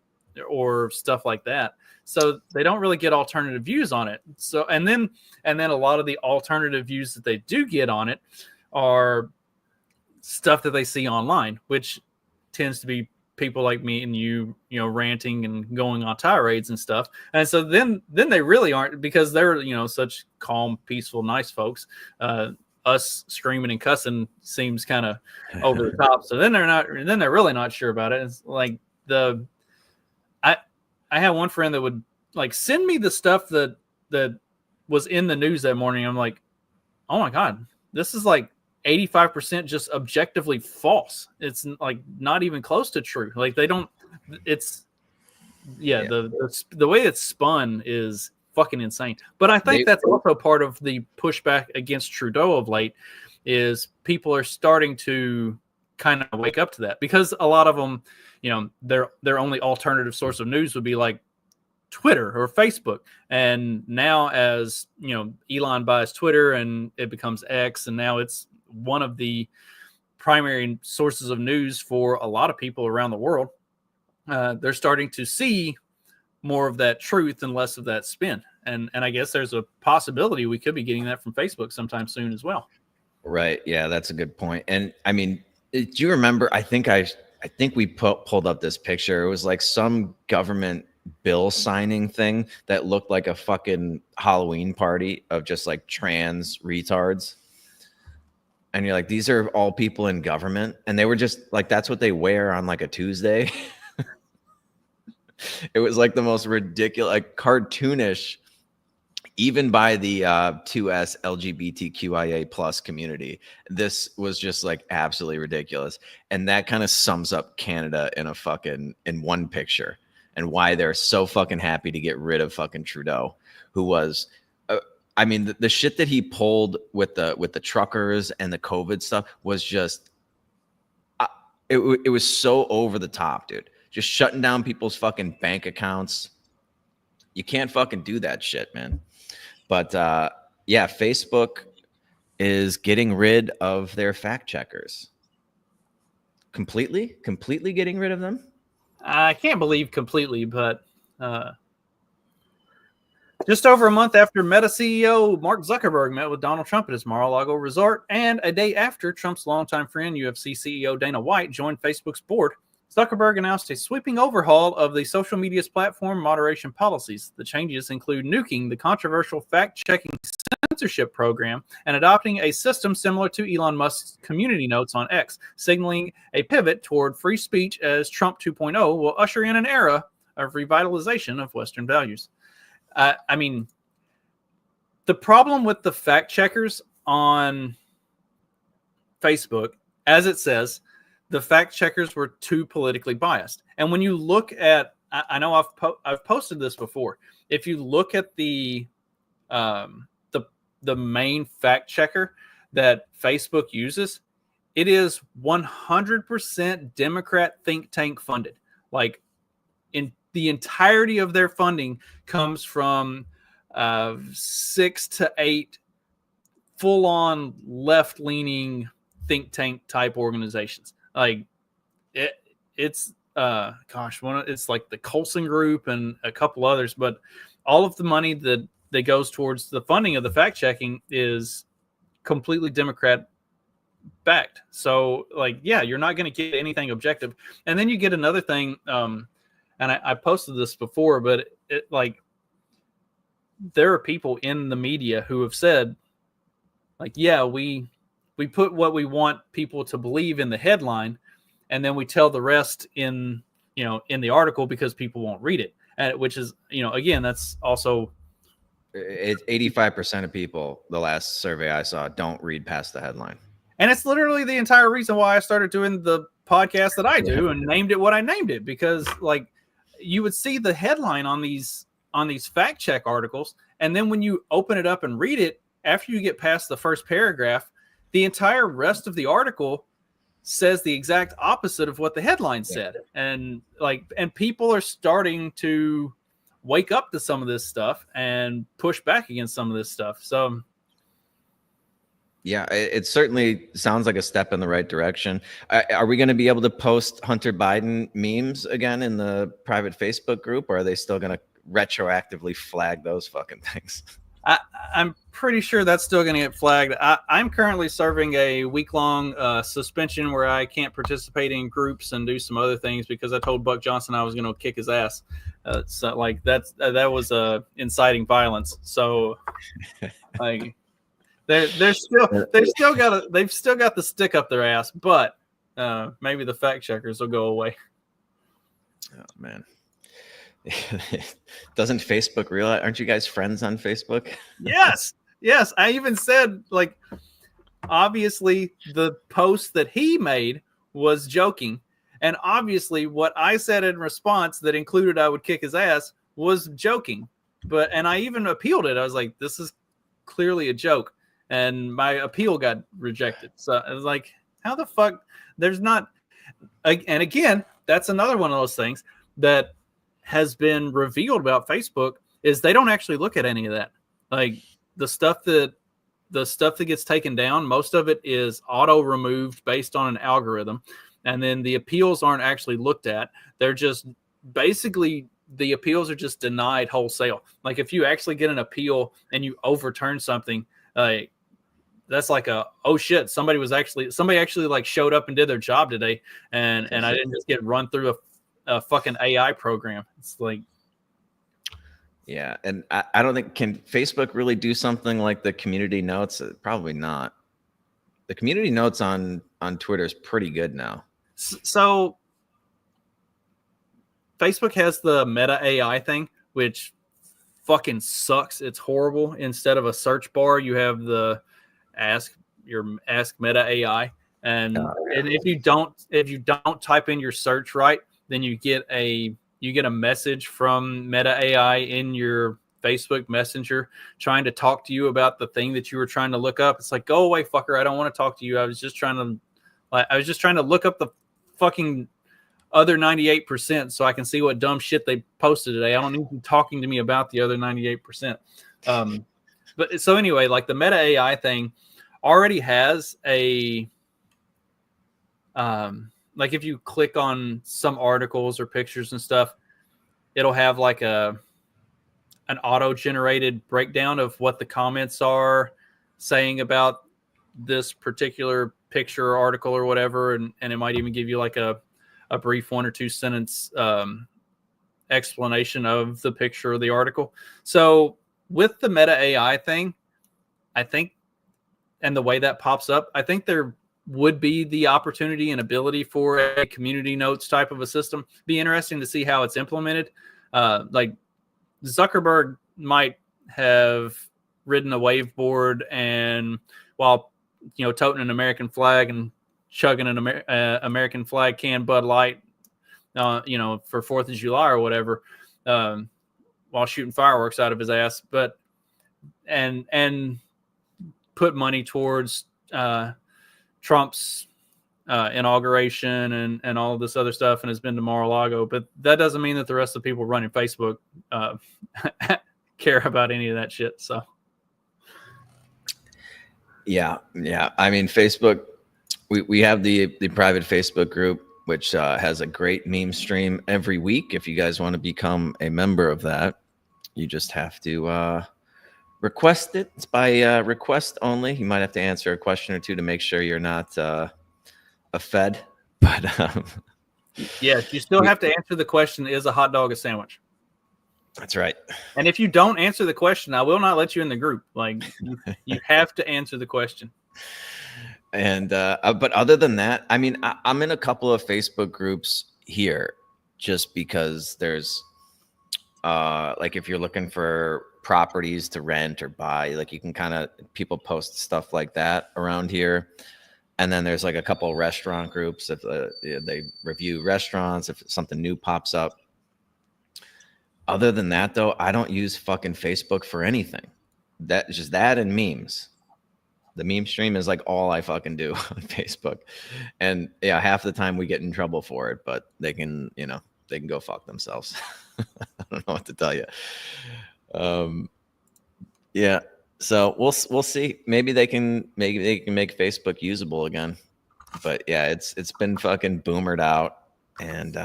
stuff like that. So they don't really get alternative views on it. So and then a lot of the alternative views that they do get on it are stuff that they see online, which tends to be people like me and you ranting and going on tirades and stuff. And so then they really aren't, because they're such calm, peaceful, nice folks. Us screaming and cussing seems kind of over the top. So then they're really not sure about it. It's like I had one friend that would like send me the stuff that was in the news that morning. I'm like, oh my God, this is like 85% just objectively false. It's like not even close to true. Like they don't, it's the way it's spun is fucking insane. But I think that's also part of the pushback against Trudeau of late, is people are starting to kind of wake up to that, because a lot of them, their only alternative source of news would be like Twitter or Facebook. And now as, Elon buys Twitter and it becomes X, and now it's one of the primary sources of news for a lot of people around the world. They're starting to see more of that truth and less of that spin. And I guess there's a possibility we could be getting that from Facebook sometime soon as well. Right. Yeah, that's a good point. And I mean, do you remember, I think I I think we pulled up this picture. It was like some government bill signing thing that looked like a fucking Halloween party of just like trans retards. And you're like, these are all people in government. And they were just like, that's what they wear on like a Tuesday. It was like the most ridiculous, like cartoonish, even by the 2S LGBTQIA plus community. This was just like absolutely ridiculous. And that kind of sums up Canada in one picture, and why they're so fucking happy to get rid of fucking Trudeau, who was, I mean, the shit that he pulled with the truckers and the COVID stuff was just, it was so over the top, dude. Just shutting down people's fucking bank accounts. You can't fucking do that shit, man. But yeah, Facebook is getting rid of their fact checkers. Completely getting rid of them. I can't believe completely, but just over a month after Meta CEO Mark Zuckerberg met with Donald Trump at his Mar-a-Lago resort, and a day after Trump's longtime friend, UFC CEO Dana White, joined Facebook's board, Zuckerberg announced a sweeping overhaul of the social media's platform moderation policies. The changes include nuking the controversial fact-checking censorship program and adopting a system similar to Elon Musk's community notes on X, signaling a pivot toward free speech as Trump 2.0 will usher in an era of revitalization of Western values. I mean, the problem with the fact checkers on Facebook, as it says, the fact checkers were too politically biased. And when you look at, I know I've posted this before. If you look at the main fact checker that Facebook uses, it is 100% Democrat think tank funded. Like, in the entirety of their funding comes from 6 to 8 full-on left-leaning think tank type organizations. Like it's it's like the Colson Group and a couple others, but all of the money that goes towards the funding of the fact checking is completely Democrat backed. So like, yeah, you're not going to get anything objective. And then you get another thing. And I posted this before, but it like, there are people in the media who have said like, yeah, we put what we want people to believe in the headline, and then we tell the rest in the article because people won't read it. Which is, again, that's also, it's 85% of people, the last survey I saw, don't read past the headline. And it's literally the entire reason why I started doing the podcast that I do and named it what I named it, because like, you would see the headline on these fact check articles, and then when you open it up and read it, after you get past the first paragraph, the entire rest of the article says the exact opposite of what the headline said. And people are starting to wake up to some of this stuff and push back against some of this stuff. So yeah, it certainly sounds like a step in the right direction. Are we going to be able to post Hunter Biden memes again in the private Facebook group, or are they still going to retroactively flag those fucking things? I'm pretty sure that's still going to get flagged. I'm currently serving a week-long suspension where I can't participate in groups and do some other things because I told Buck Johnson I was going to kick his ass. So like that was inciting violence. So like they've still got the stick up their ass, but maybe the fact checkers will go away. Oh man. Doesn't Facebook realize? Aren't you guys friends on Facebook? Yes. I even said, like, obviously the post that he made was joking, and obviously what I said in response that included I would kick his ass was joking. And I even appealed it. I was like, this is clearly a joke, and my appeal got rejected. So I was like, how the fuck? There's not. And again, that's another one of those things that has been revealed about Facebook is they don't actually look at any of that. Like the stuff that gets taken down, most of it is auto removed based on an algorithm. And then the appeals aren't actually looked at. They're just basically, the appeals are just denied wholesale. Like if you actually get an appeal and you overturn something, that's like oh shit, somebody actually like showed up and did their job today, and I didn't just get run through a fucking AI program. It's like, yeah, and I don't think, can Facebook really do something like the community notes? Probably not. The community notes on Twitter is pretty good now. So Facebook has the Meta AI thing, which fucking sucks. It's horrible. Instead of a search bar, you have the ask Meta AI, and if you don't type in your search right, then you get a message from Meta AI in your Facebook Messenger trying to talk to you about the thing that you were trying to look up. It's like, go away, fucker. I don't want to talk to you. I was just trying to look up the fucking other 98% so I can see what dumb shit they posted today. I don't need you talking to me about the other 98%. But so anyway, like the Meta AI thing already has a like if you click on some articles or pictures and stuff, it'll have like an auto-generated breakdown of what the comments are saying about this particular picture or article or whatever, and it might even give you like a brief 1 or 2 sentence explanation of the picture or the article. So with the Meta AI thing, I think, and the way that pops up, I think there would be the opportunity and ability for a community notes type of a system. Be interesting to see how it's implemented. Like Zuckerberg might have ridden a waveboard and while toting an American flag and chugging an American flag can Bud Light, for 4th of July or whatever, while shooting fireworks out of his ass, but and put money towards Trump's inauguration and all of this other stuff, and has been to Mar-a-Lago. But that doesn't mean that the rest of the people running Facebook care about any of that shit. So yeah. I mean, Facebook. We have the private Facebook group, which has a great meme stream every week. If you guys want to become a member of that, you just have to request it. It's by request only. You might have to answer a question or two to make sure you're not a Fed. But yes, you still have to answer the question, is a hot dog a sandwich? That's right. And if you don't answer the question, I will not let you in the group. Like you have to answer the question. And but other than that, I mean, I'm in a couple of Facebook groups here just because there's like if you're looking for properties to rent or buy, like you can people post stuff like that around here. And then there's like a couple of restaurant groups if they review restaurants, if something new pops up. Other than that, though, I don't use fucking Facebook for anything. That's just that and memes. The meme stream is like all I fucking do on Facebook. And yeah, half the time we get in trouble for it, but they can go fuck themselves. I don't know what to tell you. Yeah. So we'll see. Maybe they can make Facebook usable again. But yeah, it's been fucking boomered out. And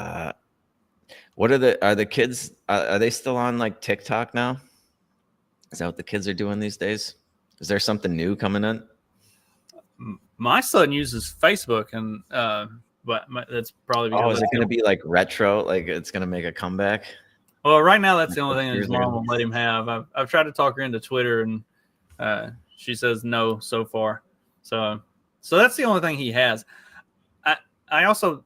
what are the kids? Are they still on like TikTok now? Is that what the kids are doing these days? Is there something new coming in? My son uses Facebook, and but that's probably because is it going to be like retro? Like it's going to make a comeback? Well, right now that's the only thing that his mom will let him have. I've tried to talk her into Twitter, and she says no so far. So that's the only thing he has. I also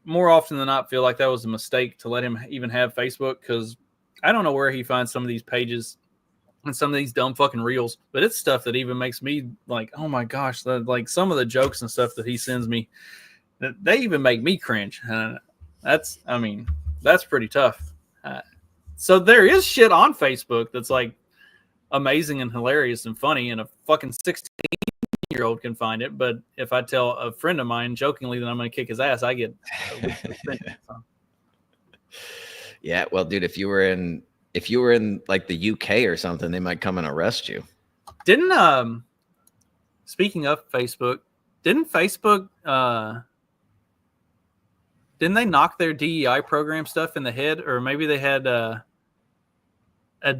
more often than not feel like that was a mistake to let him even have Facebook, because I don't know where he finds some of these pages and some of these dumb fucking reels, but it's stuff that even makes me like, oh my gosh, like some of the jokes and stuff that he sends me, they even make me cringe. That's pretty tough. So there is shit on Facebook that's like amazing and hilarious and funny, and a fucking 16-year-old can find it. But if I tell a friend of mine jokingly that I'm going to kick his ass, I get Yeah, well, dude, if you were in like the UK or something, they might come and arrest you. Speaking of Facebook, didn't they knock their DEI program stuff in the head? Or maybe they had a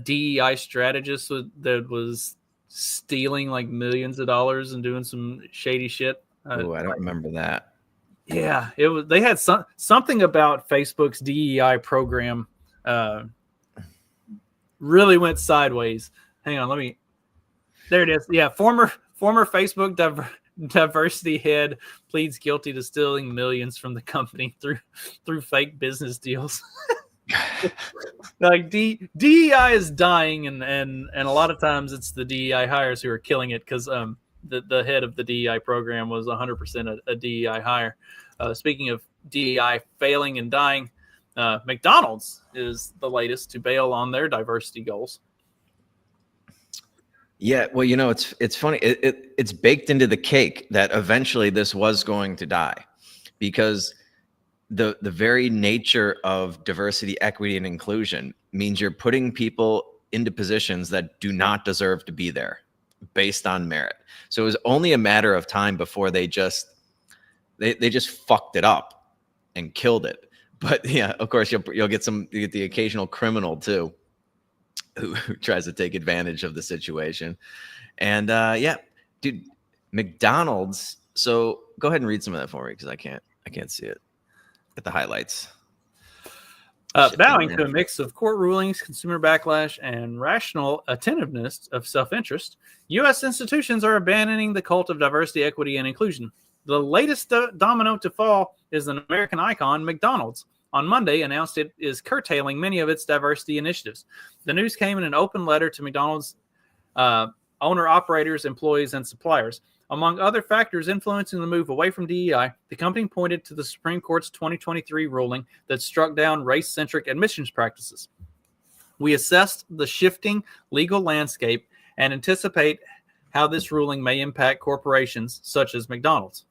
DEI strategist that was stealing like millions of dollars and doing some shady shit. Oh, I don't remember that. Yeah, it was. They had something about Facebook's DEI program really went sideways. Hang on, there it is. Yeah, former Facebook diversity head pleads guilty to stealing millions from the company through fake business deals. Like DEI is dying, and a lot of times it's the DEI hires who are killing it, because the head of the DEI program was 100% a DEI hire. Speaking of DEI failing and dying, McDonald's is the latest to bail on their diversity goals. Yeah, well, it's funny. It's baked into the cake that eventually this was going to die, because the very nature of diversity, equity, and inclusion means you're putting people into positions that do not deserve to be there based on merit. So it was only a matter of time before they just fucked it up and killed it. But yeah, of course you'll get the occasional criminal too, who tries to take advantage of the situation. And yeah, dude, McDonald's. So go ahead and read some of that for me, because I can't see it. Get the highlights. Bowing to a mix of court rulings, consumer backlash, and rational attentiveness of self-interest, U.S. institutions are abandoning the cult of diversity, equity, and inclusion. The latest domino to fall is an American icon, McDonald's. On Monday, announced it is curtailing many of its diversity initiatives. The news came in an open letter to McDonald's owner-operators, employees, and suppliers. Among other factors influencing the move away from DEI, the company pointed to the Supreme Court's 2023 ruling that struck down race-centric admissions practices. We assessed the shifting legal landscape and anticipate how this ruling may impact corporations such as McDonald's.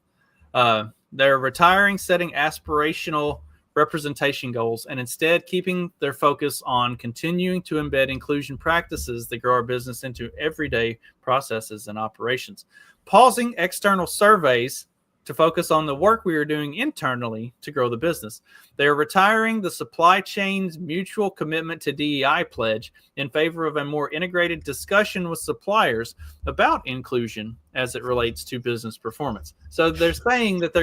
They're retiring setting aspirational representation goals and instead keeping their focus on continuing to embed inclusion practices that grow our business into everyday processes and operations. Pausing external surveys to focus on the work we are doing internally to grow the business. They are retiring the supply chain's mutual commitment to DEI pledge in favor of a more integrated discussion with suppliers about inclusion as it relates to business performance. So they're saying that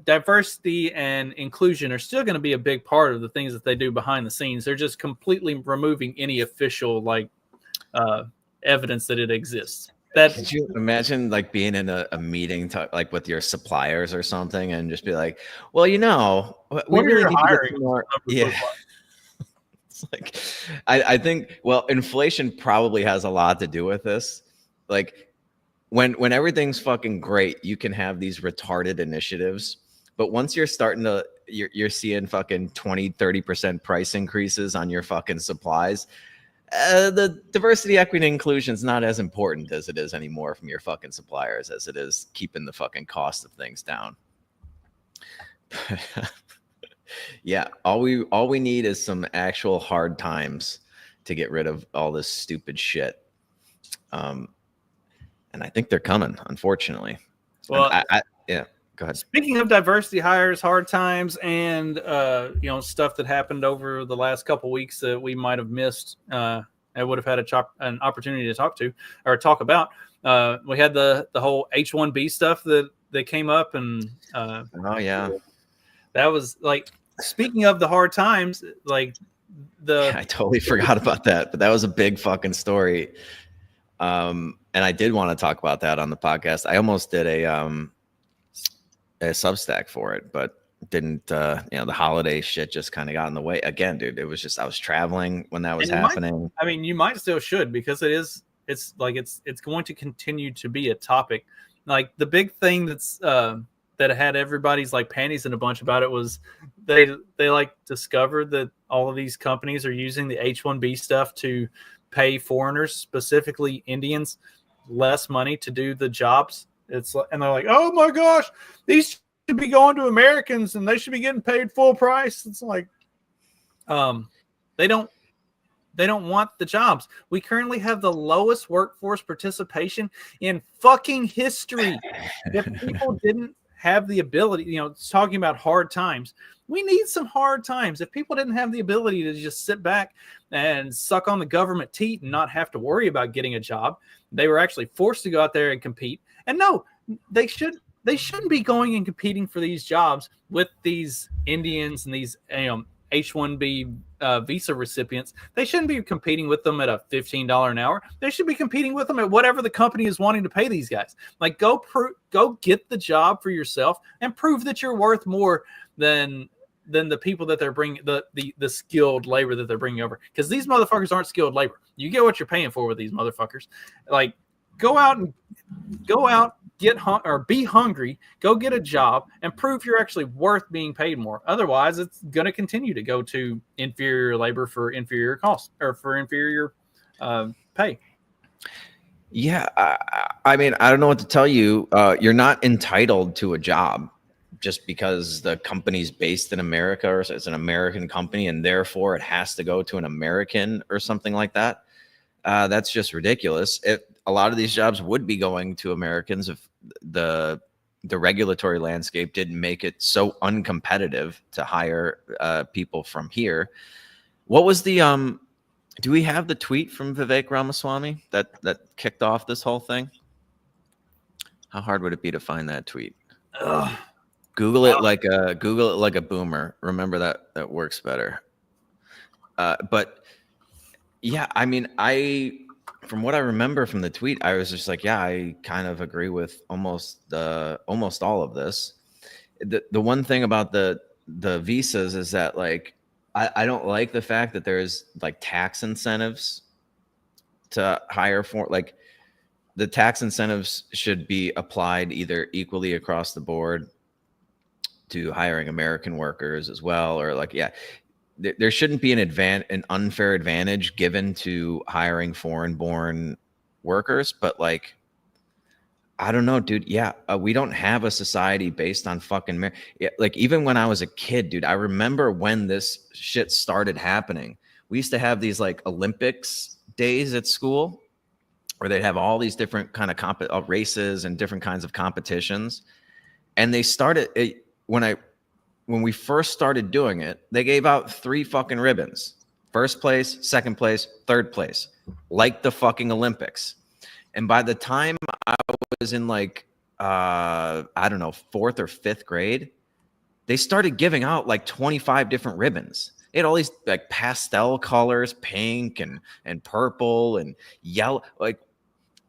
diversity and inclusion are still going to be a big part of the things that they do behind the scenes. They're just completely removing any official evidence that it exists. Could you imagine being in a meeting with your suppliers or something and just be like, well, we really need to get more. Yeah. It's I think, inflation probably has a lot to do with this. When everything's fucking great, you can have these retarded initiatives. But once you're starting to, you're seeing fucking 20, 30% price increases on your fucking supplies. The diversity, equity, and inclusion is not as important as it is anymore from your fucking suppliers as it is keeping the fucking cost of things down. Yeah, all we need is some actual hard times to get rid of all this stupid shit. And I think they're coming, unfortunately. Well, yeah. Go ahead. Speaking of diversity hires, hard times, and stuff that happened over the last couple weeks that we might have missed, I would have had an opportunity to talk about. We had the whole H-1B stuff that came up, and oh yeah, that was speaking of the hard times, I totally forgot about that, but that was a big fucking story. And I did want to talk about that on the podcast. I almost did a Substack for it, but didn't. The holiday shit just kind of got in the way again, dude. It was just I was traveling when that was happening. You might still should, because it's going to continue to be a topic. The big thing that had everybody's panties in a bunch about it was they discovered that all of these companies are using the H-1B stuff to pay foreigners, specifically Indians, less money to do the jobs. And they're like, oh my gosh, these should be going to Americans and they should be getting paid full price. It's they don't want the jobs. We currently have the lowest workforce participation in fucking history. If people didn't have the ability, it's talking about hard times. We need some hard times. If people didn't have the ability to just sit back and suck on the government teat and not have to worry about getting a job, they were actually forced to go out there and compete. And no, they shouldn't be going and competing for these jobs with these Indians and these H-1B visa recipients. They shouldn't be competing with them at a $15 an hour. They should be competing with them at whatever the company is wanting to pay these guys. Like, go get the job for yourself and prove that you're worth more than the people that they're bringing, the skilled labor that they're bringing over. Because these motherfuckers aren't skilled labor. You get what you're paying for with these motherfuckers. Like, go out, be hungry, go get a job, and prove you're actually worth being paid more. Otherwise, it's going to continue to go to inferior labor for inferior cost or for inferior pay. Yeah, I mean, I don't know what to tell you. You're not entitled to a job just because the company's based in America or it's an American company and therefore it has to go to an American or something like that. That's just ridiculous. A lot of these jobs would be going to Americans if the regulatory landscape didn't make it so uncompetitive to hire people from here. What was the do we have the tweet from Vivek Ramaswamy that kicked off this whole thing? How hard would it be to find that tweet? Google it like a boomer. Remember that works better. But yeah, I mean, from what I remember from the tweet, I was just like, yeah, I kind of agree with almost all of this. The one thing about the visas is that, like, I don't like the fact that there's like tax incentives to hire for, like, the tax incentives should be applied either equally across the board to hiring American workers as well, or like, yeah, there shouldn't be an unfair advantage given to hiring foreign-born workers. But like, I don't know, dude. Yeah, we don't have a society based on fucking like, even when I was a kid, dude, I remember when this shit started happening. We used to have these like Olympics days at school where they'd have all these different kind of races and different kinds of competitions. And they started when we first started doing it, they gave out 3 fucking ribbons: first place, second place, third place, like the fucking Olympics. And by the time I was in like, I don't know, 4th or 5th grade, they started giving out like 25 different ribbons. They had all these like pastel colors, pink and purple and yellow, like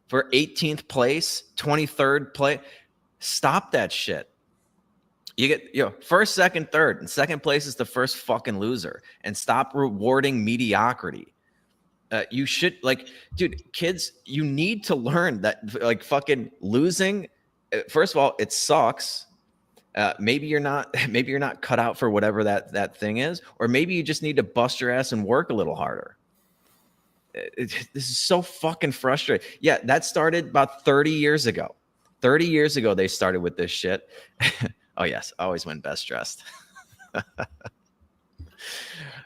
for 18th place, 23rd place. Stop that shit. You get, first, second, third, and second place is the first fucking loser. And stop rewarding mediocrity. You should, like, dude, kids, you need to learn that, like, fucking losing. First of all, it sucks. Maybe you're not cut out for whatever that thing is, or maybe you just need to bust your ass and work a little harder. This is so fucking frustrating. Yeah, that started about 30 years ago. 30 years ago, they started with this shit. Oh, yes. Always win best dressed.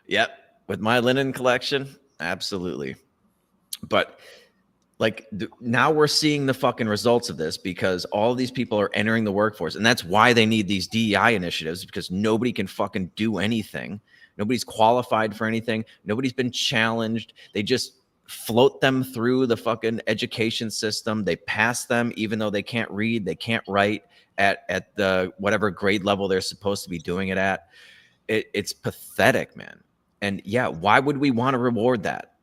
Yep. With my linen collection, absolutely. But like, now we're seeing the fucking results of this because all of these people are entering the workforce. And that's why they need these DEI initiatives, because nobody can fucking do anything. Nobody's qualified for anything. Nobody's been challenged. They just float them through the fucking education system. They pass them even though they can't read, they can't write at the whatever grade level they're supposed to be doing it at. It's pathetic, man. And yeah, why would we want to reward that?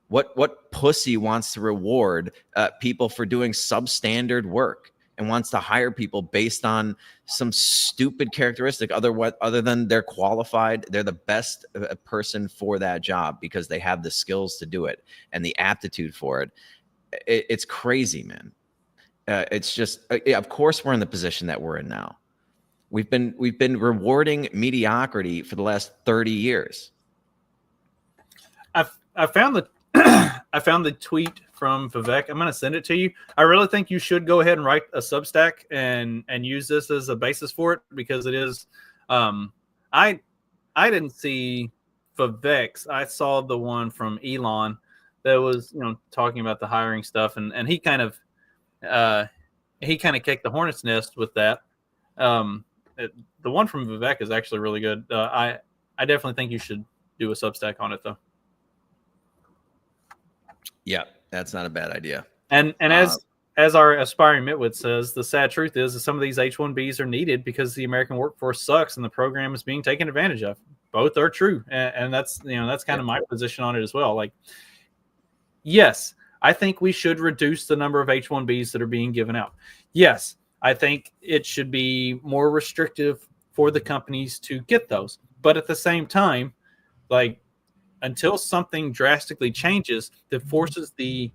What pussy wants to reward people for doing substandard work and wants to hire people based on some stupid characteristic other than they're qualified, they're the best person for that job because they have the skills to do it and the aptitude for it? It's crazy, man. It's just, of course, we're in the position that we're in now. We've been rewarding mediocrity for the last 30 years. I found the I found the tweet from Vivek. I'm going to send it to you. I really think you should go ahead and write a Substack and use this as a basis for it, because it is. I didn't see Vivek's. I saw the one from Elon that was, talking about the hiring stuff, and he kind of kicked the hornet's nest with that. The one from Vivek is actually really good. I definitely think you should do a Substack on it, though. Yeah, that's not a bad idea. And as our aspiring Mitwit says, the sad truth is that some of these H-1Bs are needed because the American workforce sucks and the program is being taken advantage of. Both are true, and that's kind of my position on it as well. Like, yes, I think we should reduce the number of H-1Bs that are being given out. Yes, I think it should be more restrictive for the companies to get those. But at the same time, like, until something drastically changes that forces the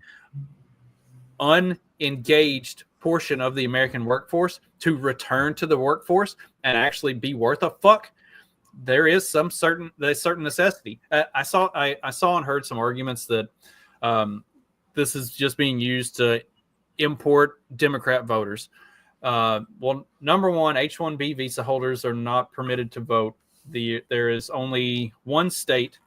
unengaged portion of the American workforce to return to the workforce and actually be worth a fuck, there is some certain necessity. I saw and heard some arguments that this is just being used to import Democrat voters. Well, number one, H-1B visa holders are not permitted to vote. There is only one state,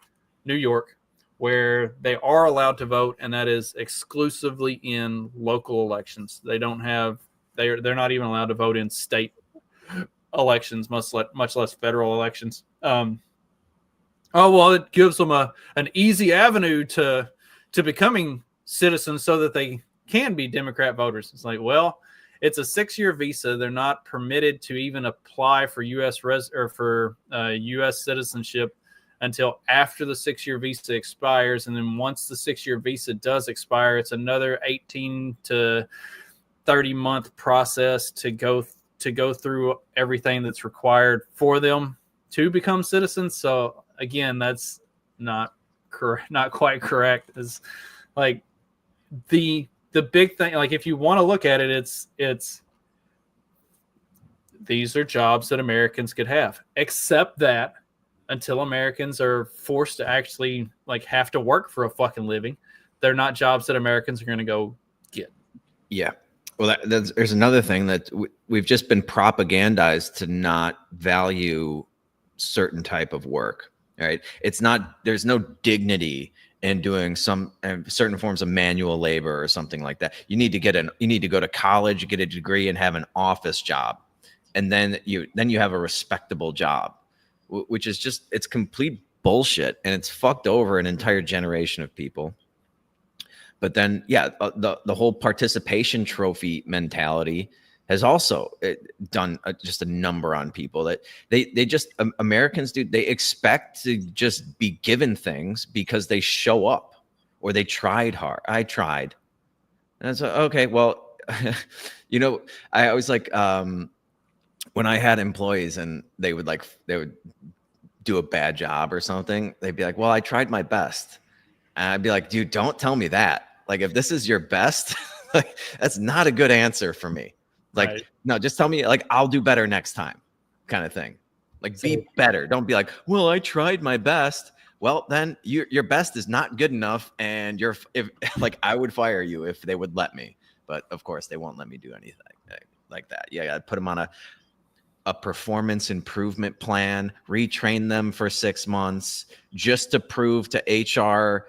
New York, where they are allowed to vote, and that is exclusively in local elections. They're not even allowed to vote in state elections, much less federal elections. It gives them an easy avenue to becoming citizens so that they can be Democrat voters. It's like, well, it's a 6-year visa. They're not permitted to even apply for U.S. U.S. citizenship until after the 6-year visa expires. And then once the 6-year visa does expire, it's another 18 to 30-month process to go through everything that's required for them to become citizens. So again, that's not quite correct. It's like the big thing, like if you want to look at it, it's these are jobs that Americans could have, except that until Americans are forced to actually like have to work for a fucking living, they're not jobs that Americans are going to go get. Yeah. Well, there's another thing that we've just been propagandized to not value certain type of work, right? There's no dignity in doing some certain forms of manual labor or something like that. You need to go to college, get a degree, and have an office job, and then you have a respectable job, which is just, it's complete bullshit, and it's fucked over an entire generation of people. But then, yeah, the whole participation trophy mentality has also done just a number on people that they just, Americans do. They expect to just be given things because they show up or they tried hard. I tried. And it's okay. Well, I always like, when I had employees and they would do a bad job or something, they'd be like, well, I tried my best. And I'd be like, dude, don't tell me that. Like, if this is your best, like, that's not a good answer for me. Like, right. No, just tell me, like, I'll do better next time kind of thing. Like, be better. Don't be like, well, I tried my best. Well, then your best is not good enough. And I would fire you if they would let me. But of course, they won't let me do anything like that. Yeah, I'd put them on a performance improvement plan, retrain them for 6 months just to prove to HR,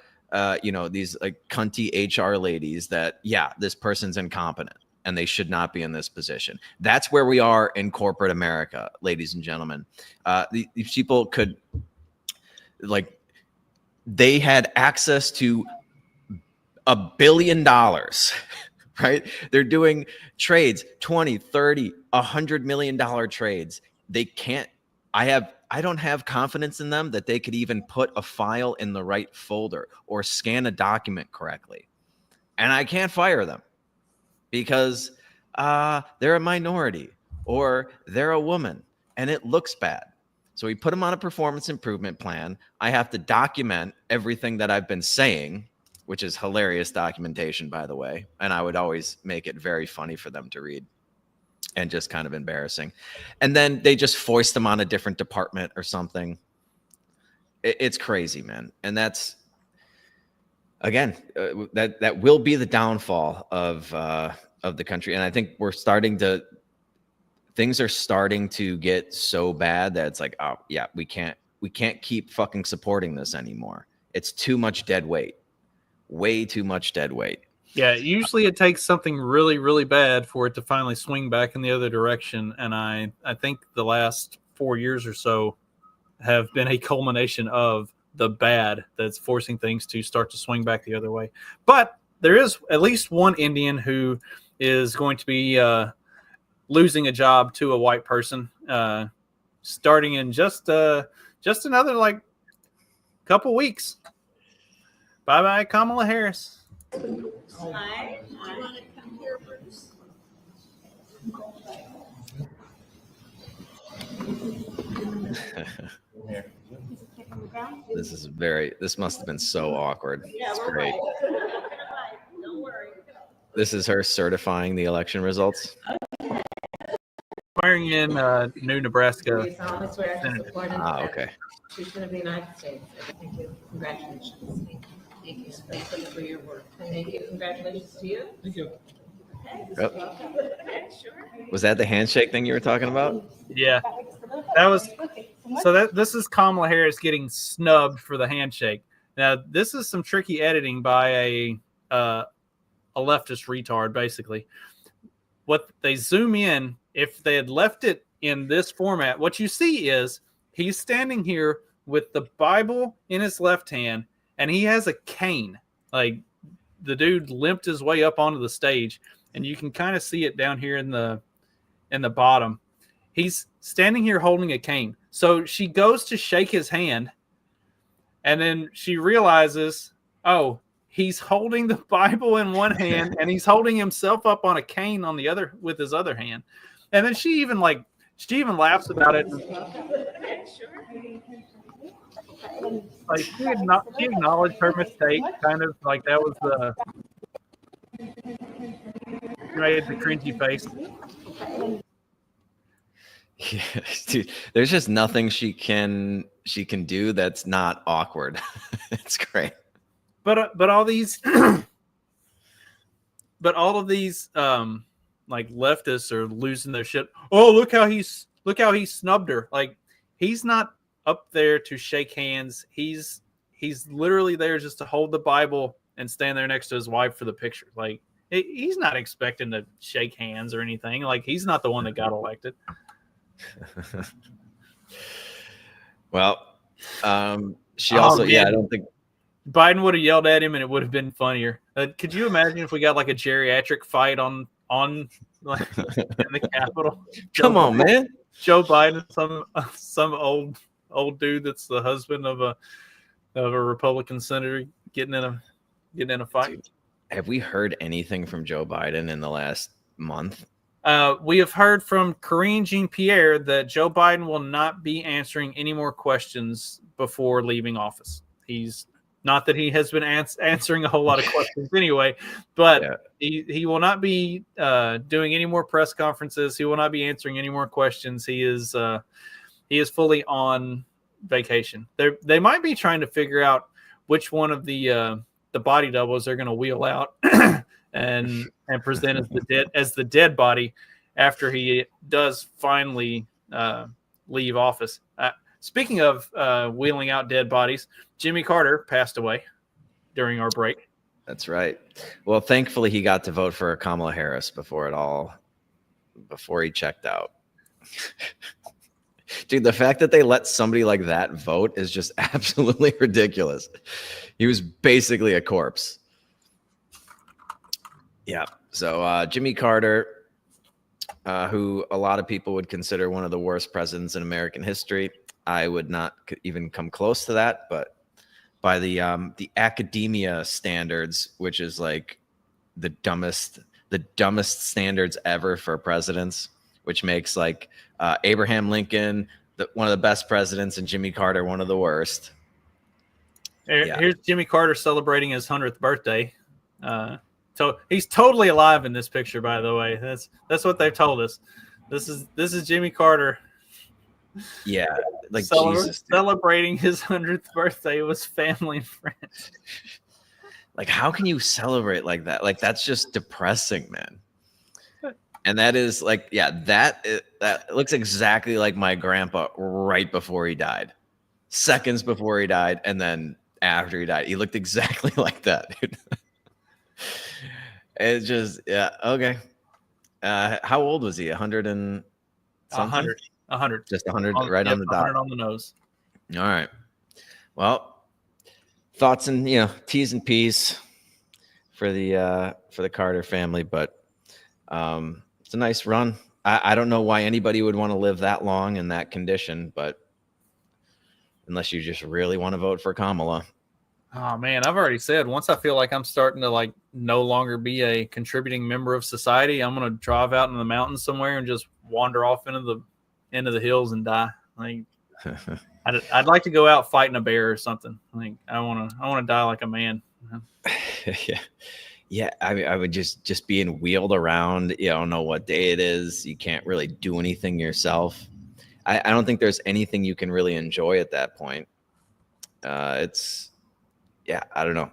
these like cunty HR ladies that, yeah, this person's incompetent and they should not be in this position. That's where we are in corporate America, ladies and gentlemen. These people could, like, they had access to $1 billion, right? They're doing trades, 20, 30, $100 million trades. They can't, I don't have confidence in them that they could even put a file in the right folder or scan a document correctly. And I can't fire them because they're a minority or they're a woman and it looks bad. So we put them on a performance improvement plan. I have to document everything that I've been saying, which is hilarious documentation, by the way. And I would always make it very funny for them to read. And just kind of embarrassing. And then they just foist them on a different department or something. It's crazy, man. And that's, again, that will be the downfall of the country. And I think things are starting to get so bad that it's like, oh yeah, we can't keep fucking supporting this anymore. It's too much dead weight, way too much dead weight. Yeah, usually it takes something really, really bad for it to finally swing back in the other direction. And I think the last 4 years or so have been a culmination of the bad that's forcing things to start to swing back the other way. But there is at least one Indian who is going to be losing a job to a white person starting in just another like couple weeks. Bye-bye, Kamala Harris. Hi. Do you want to come here, Bruce? This must have been so awkward. Yeah, It's we're great. right. Don't worry. This is her certifying the election results. Swearing in new Nebraska. We solemnly swear to support and Ah, defend okay. the Constitution of the United States. Thank you. Congratulations. Thank you. Thank you for your work. And thank you. Congratulations to you. Thank you. Okay. Yep. Okay, sure. Was that the handshake thing you were talking about? Yeah, that was. So this is Kamala Harris getting snubbed for the handshake. Now this is some tricky editing by a leftist retard. Basically, what they zoom in, if they had left it in this format, what you see is he's standing here with the Bible in his left hand, and he has a cane. Like the dude limped his way up onto the stage, and you can kind of see it down here in the bottom. He's standing here holding a cane. So she goes to shake his hand, and then she realizes, oh, he's holding the Bible in one hand, and he's holding himself up on a cane on the other with his other hand. And then she even laughs about it. Like she acknowledged her mistake, kind of like that was made the cringy face. Yeah, dude, there's just nothing she can do that's not awkward. It's great. But all these but all of these like leftists are losing their shit. Oh, look how he snubbed her. Like he's not up there to shake hands. He's literally there just to hold the Bible and stand there next to his wife for the picture. Like he's not expecting to shake hands or anything. Like he's not the one that got elected. Well, she also, I don't think Biden would have yelled at him and it would have been funnier. Could you imagine if we got like a geriatric fight on like in the Capitol? Come on, man. Joe Biden, some old dude that's the husband of a Republican senator getting in a fight. Dude, have we heard anything from Joe Biden in the last month? We have heard from Karine Jean-Pierre that Joe Biden will not be answering any more questions before leaving office. He's not that he has been answering a whole lot of questions anyway, but he will not be doing any more press conferences. He will not be answering any more questions. He is fully on vacation. They might be trying to figure out which one of the body doubles they're going to wheel out and present as the dead body after he does finally leave office. Speaking of wheeling out dead bodies, Jimmy Carter passed away during our break. That's right. Well, thankfully he got to vote for Kamala Harris before he checked out. Dude, the fact that they let somebody like that vote is just absolutely ridiculous. He was basically a corpse. Yeah. So Jimmy Carter, who a lot of people would consider one of the worst presidents in American history. I would not even come close to that, but by the academia standards, which is like the dumbest standards ever for presidents, which makes like Abraham Lincoln one of the best presidents and Jimmy Carter one of the worst. Here's Jimmy Carter celebrating his 100th birthday. So he's totally alive in this picture, by the way. That's what they've told us. This is Jimmy Carter. Yeah, like Jesus, celebrating his 100th birthday with family and friends. Like, how can you celebrate like that? Like, that's just depressing, man. And that is like, that looks exactly like my grandpa right before he died, seconds before he died, and then after he died, he looked exactly like that, dude. It's just, yeah, okay. How old was he? 100 and something? 100. Just 100, right on the dot. 100 on the nose. All right. Well, thoughts and T's and P's for the Carter family, but it's a nice run. I don't know why anybody would want to live that long in that condition, but unless you just really want to vote for Kamala. Oh man, I've already said once I feel like I'm starting to like no longer be a contributing member of society, I'm gonna drive out in the mountains somewhere and just wander off into the hills and die. Like I'd like to go out fighting a bear or something. Like I wanna die like a man. Yeah. I would just being wheeled around. You don't know what day it is. You can't really do anything yourself. I don't think there's anything you can really enjoy at that point. I don't know.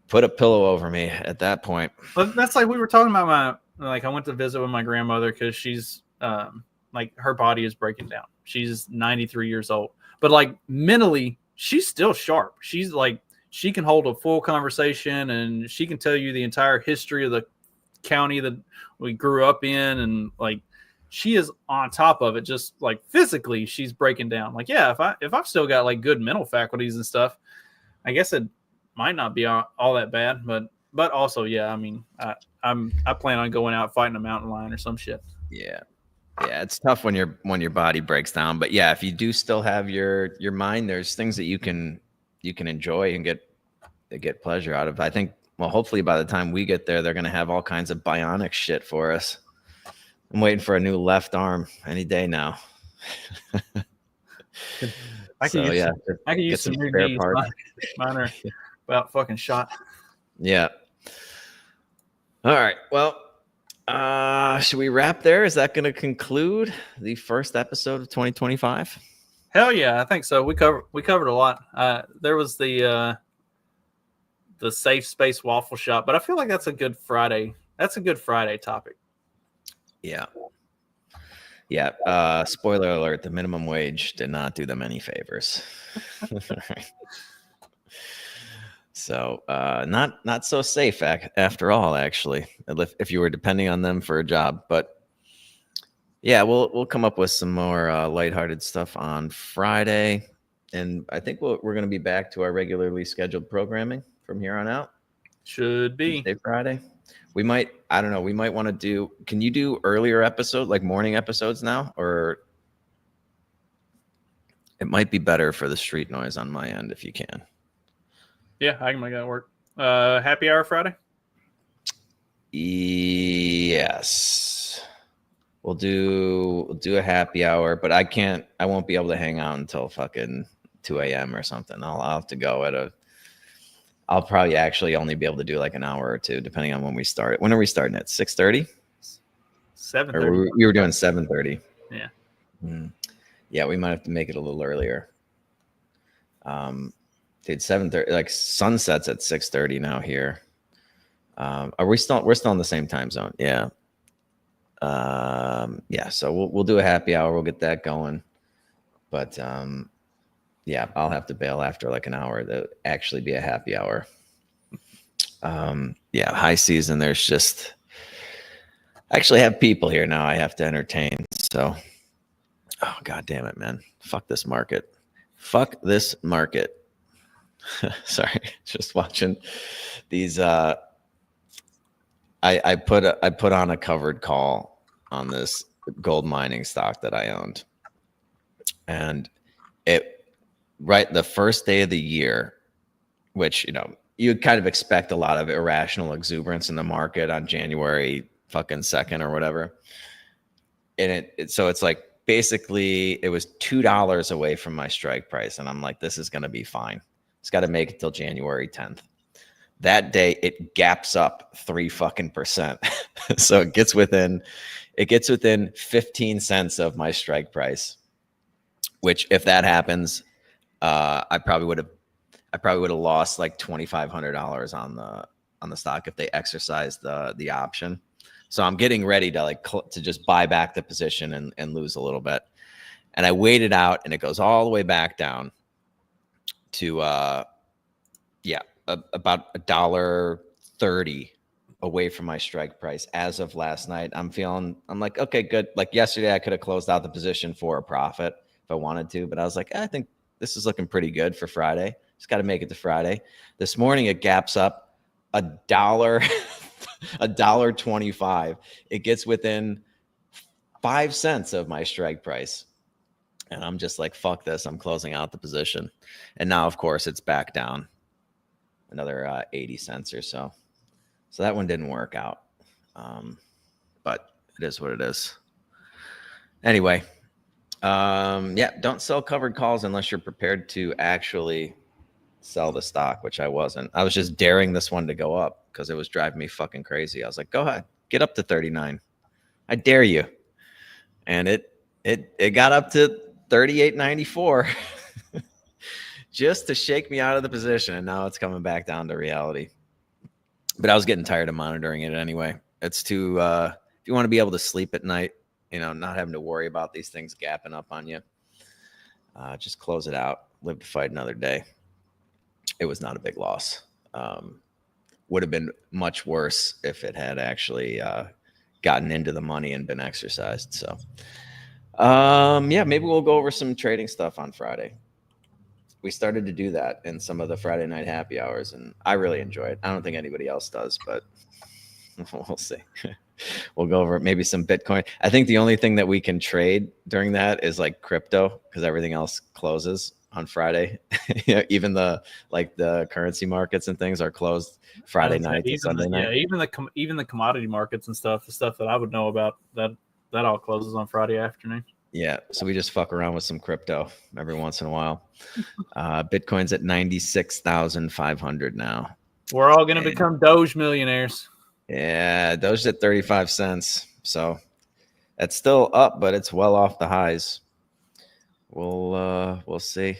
Put a pillow over me at that point. But that's like we were talking about I went to visit with my grandmother because she's like her body is breaking down. She's 93 years old, but like mentally, she's still sharp. She's like, she can hold a full conversation and she can tell you the entire history of the county that we grew up in. And like, she is on top of it. Just like physically, she's breaking down. Like, yeah, if I've still got like good mental faculties and stuff, I guess it might not be all that bad, but also, yeah, I mean, I plan on going out fighting a mountain lion or some shit. Yeah, it's tough when your body breaks down, but yeah, if you do still have your mind, there's things that you can enjoy and get pleasure out of. I think, well, hopefully by the time we get there, they're gonna have all kinds of bionic shit for us. I'm waiting for a new left arm any day now. I can use some new knees. Mine are about fucking shot. Yeah. All right. Well, should we wrap there? Is that going to conclude the first episode of 2025? Hell yeah, I think so. We covered a lot. There was the safe space waffle shop, but I feel like that's a good Friday. That's a good Friday topic. Yeah. Yeah. Spoiler alert: the minimum wage did not do them any favors. So not so safe after all, actually, if you were depending on them for a job. But yeah, we'll come up with some more lighthearted stuff on Friday, and I think we're going to be back to our regularly scheduled programming from here on out. Should be Tuesday, Friday. We might, I don't know, we might want to do, can you do earlier episodes, like morning episodes now? Or it might be better for the street noise on my end if you can. Yeah, I can make that work. Happy hour Friday? Yes. We'll do a happy hour, but I won't be able to hang out until fucking 2 a.m. or something. I'll have to go I'll probably actually only be able to do like an hour or two, depending on when we start. When are we starting at 6:30? 7:30. We were doing 7:30. Yeah. Yeah, we might have to make it a little earlier. Dude, 7:30, like sunset's at 6:30 now here. We're still in the same time zone. Yeah. Yeah, so we'll do a happy hour. We'll get that going. But yeah, I'll have to bail after like an hour to actually be a happy hour. Yeah, high season. There's just, I actually have people here now I have to entertain. So, oh, God damn it, man. Fuck this market. Fuck this market. Sorry, just watching these. I put on a covered call on this gold mining stock that I owned, and the first day of the year, which you'd kind of expect a lot of irrational exuberance in the market on January fucking 2nd or whatever, and so it's like basically it was $2 away from my strike price, and I'm like, this is gonna be fine. It's got to make it till January 10th. That day, it gaps up 3%. So it gets within 15 cents of my strike price. Which, if that happens, I probably would have lost like $2,500 on the stock if they exercised the option. So I'm getting ready to to just buy back the position and lose a little bit. And I waited out, and it goes all the way back down to about $1.30 30 away from my strike price as of last night. I'm like, okay, good. Like yesterday, I could have closed out the position for a profit if I wanted to, but I was like, I think this is looking pretty good for Friday. Just got to make it to Friday. This morning, it gaps up $1.25. It gets within 5 cents of my strike price. And I'm just like, fuck this. I'm closing out the position. And now, of course, it's back down another 80 cents or so. So that one didn't work out. But it is what it is. Anyway, yeah, don't sell covered calls unless you're prepared to actually sell the stock, which I wasn't. I was just daring this one to go up because it was driving me fucking crazy. I was like, go ahead, get up to 39. I dare you. And it got up to 38.94 just to shake me out of the position. And now it's coming back down to reality. But I was getting tired of monitoring it anyway. It's too, if you want to be able to sleep at night, not having to worry about these things gapping up on you, just close it out, live to fight another day. It was not a big loss. Would have been much worse if it had actually gotten into the money and been exercised. So, yeah, maybe we'll go over some trading stuff on Friday. We started to do that in some of the Friday night happy hours, and I really enjoy it. I don't think anybody else does, but we'll see. We'll go over maybe some Bitcoin. I think the only thing that we can trade during that is like crypto, because everything else closes on Friday. Even the currency markets and things are closed Friday night to Sunday night. Yeah, even the commodity markets and stuff, the stuff that I would know about, that all closes on Friday afternoon. Yeah, so we just fuck around with some crypto every once in a while. Bitcoin's at 96,500 now. We're all going to become Doge millionaires. Yeah, Doge's at 35 cents. So that's still up, but it's well off the highs. We'll see.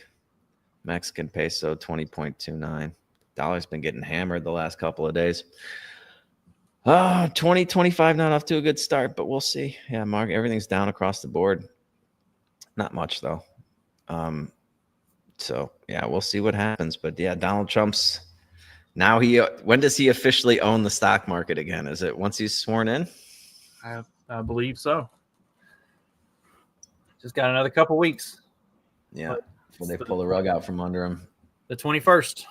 Mexican peso 20.29. Dollar's been getting hammered the last couple of days. 2025 not off to a good start, but we'll see. Yeah, Mark, everything's down across the board. Not much though. So yeah, we'll see what happens. But yeah, Donald Trump's now when does he officially own the stock market again? Is it once he's sworn in? I believe so. Just got another couple weeks. Yeah. Will they pull the rug out from under him? The 21st.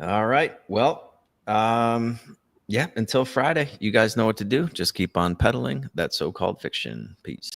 All right. Well, yeah, until Friday, you guys know what to do. Just keep on peddling that so-called fiction. Peace.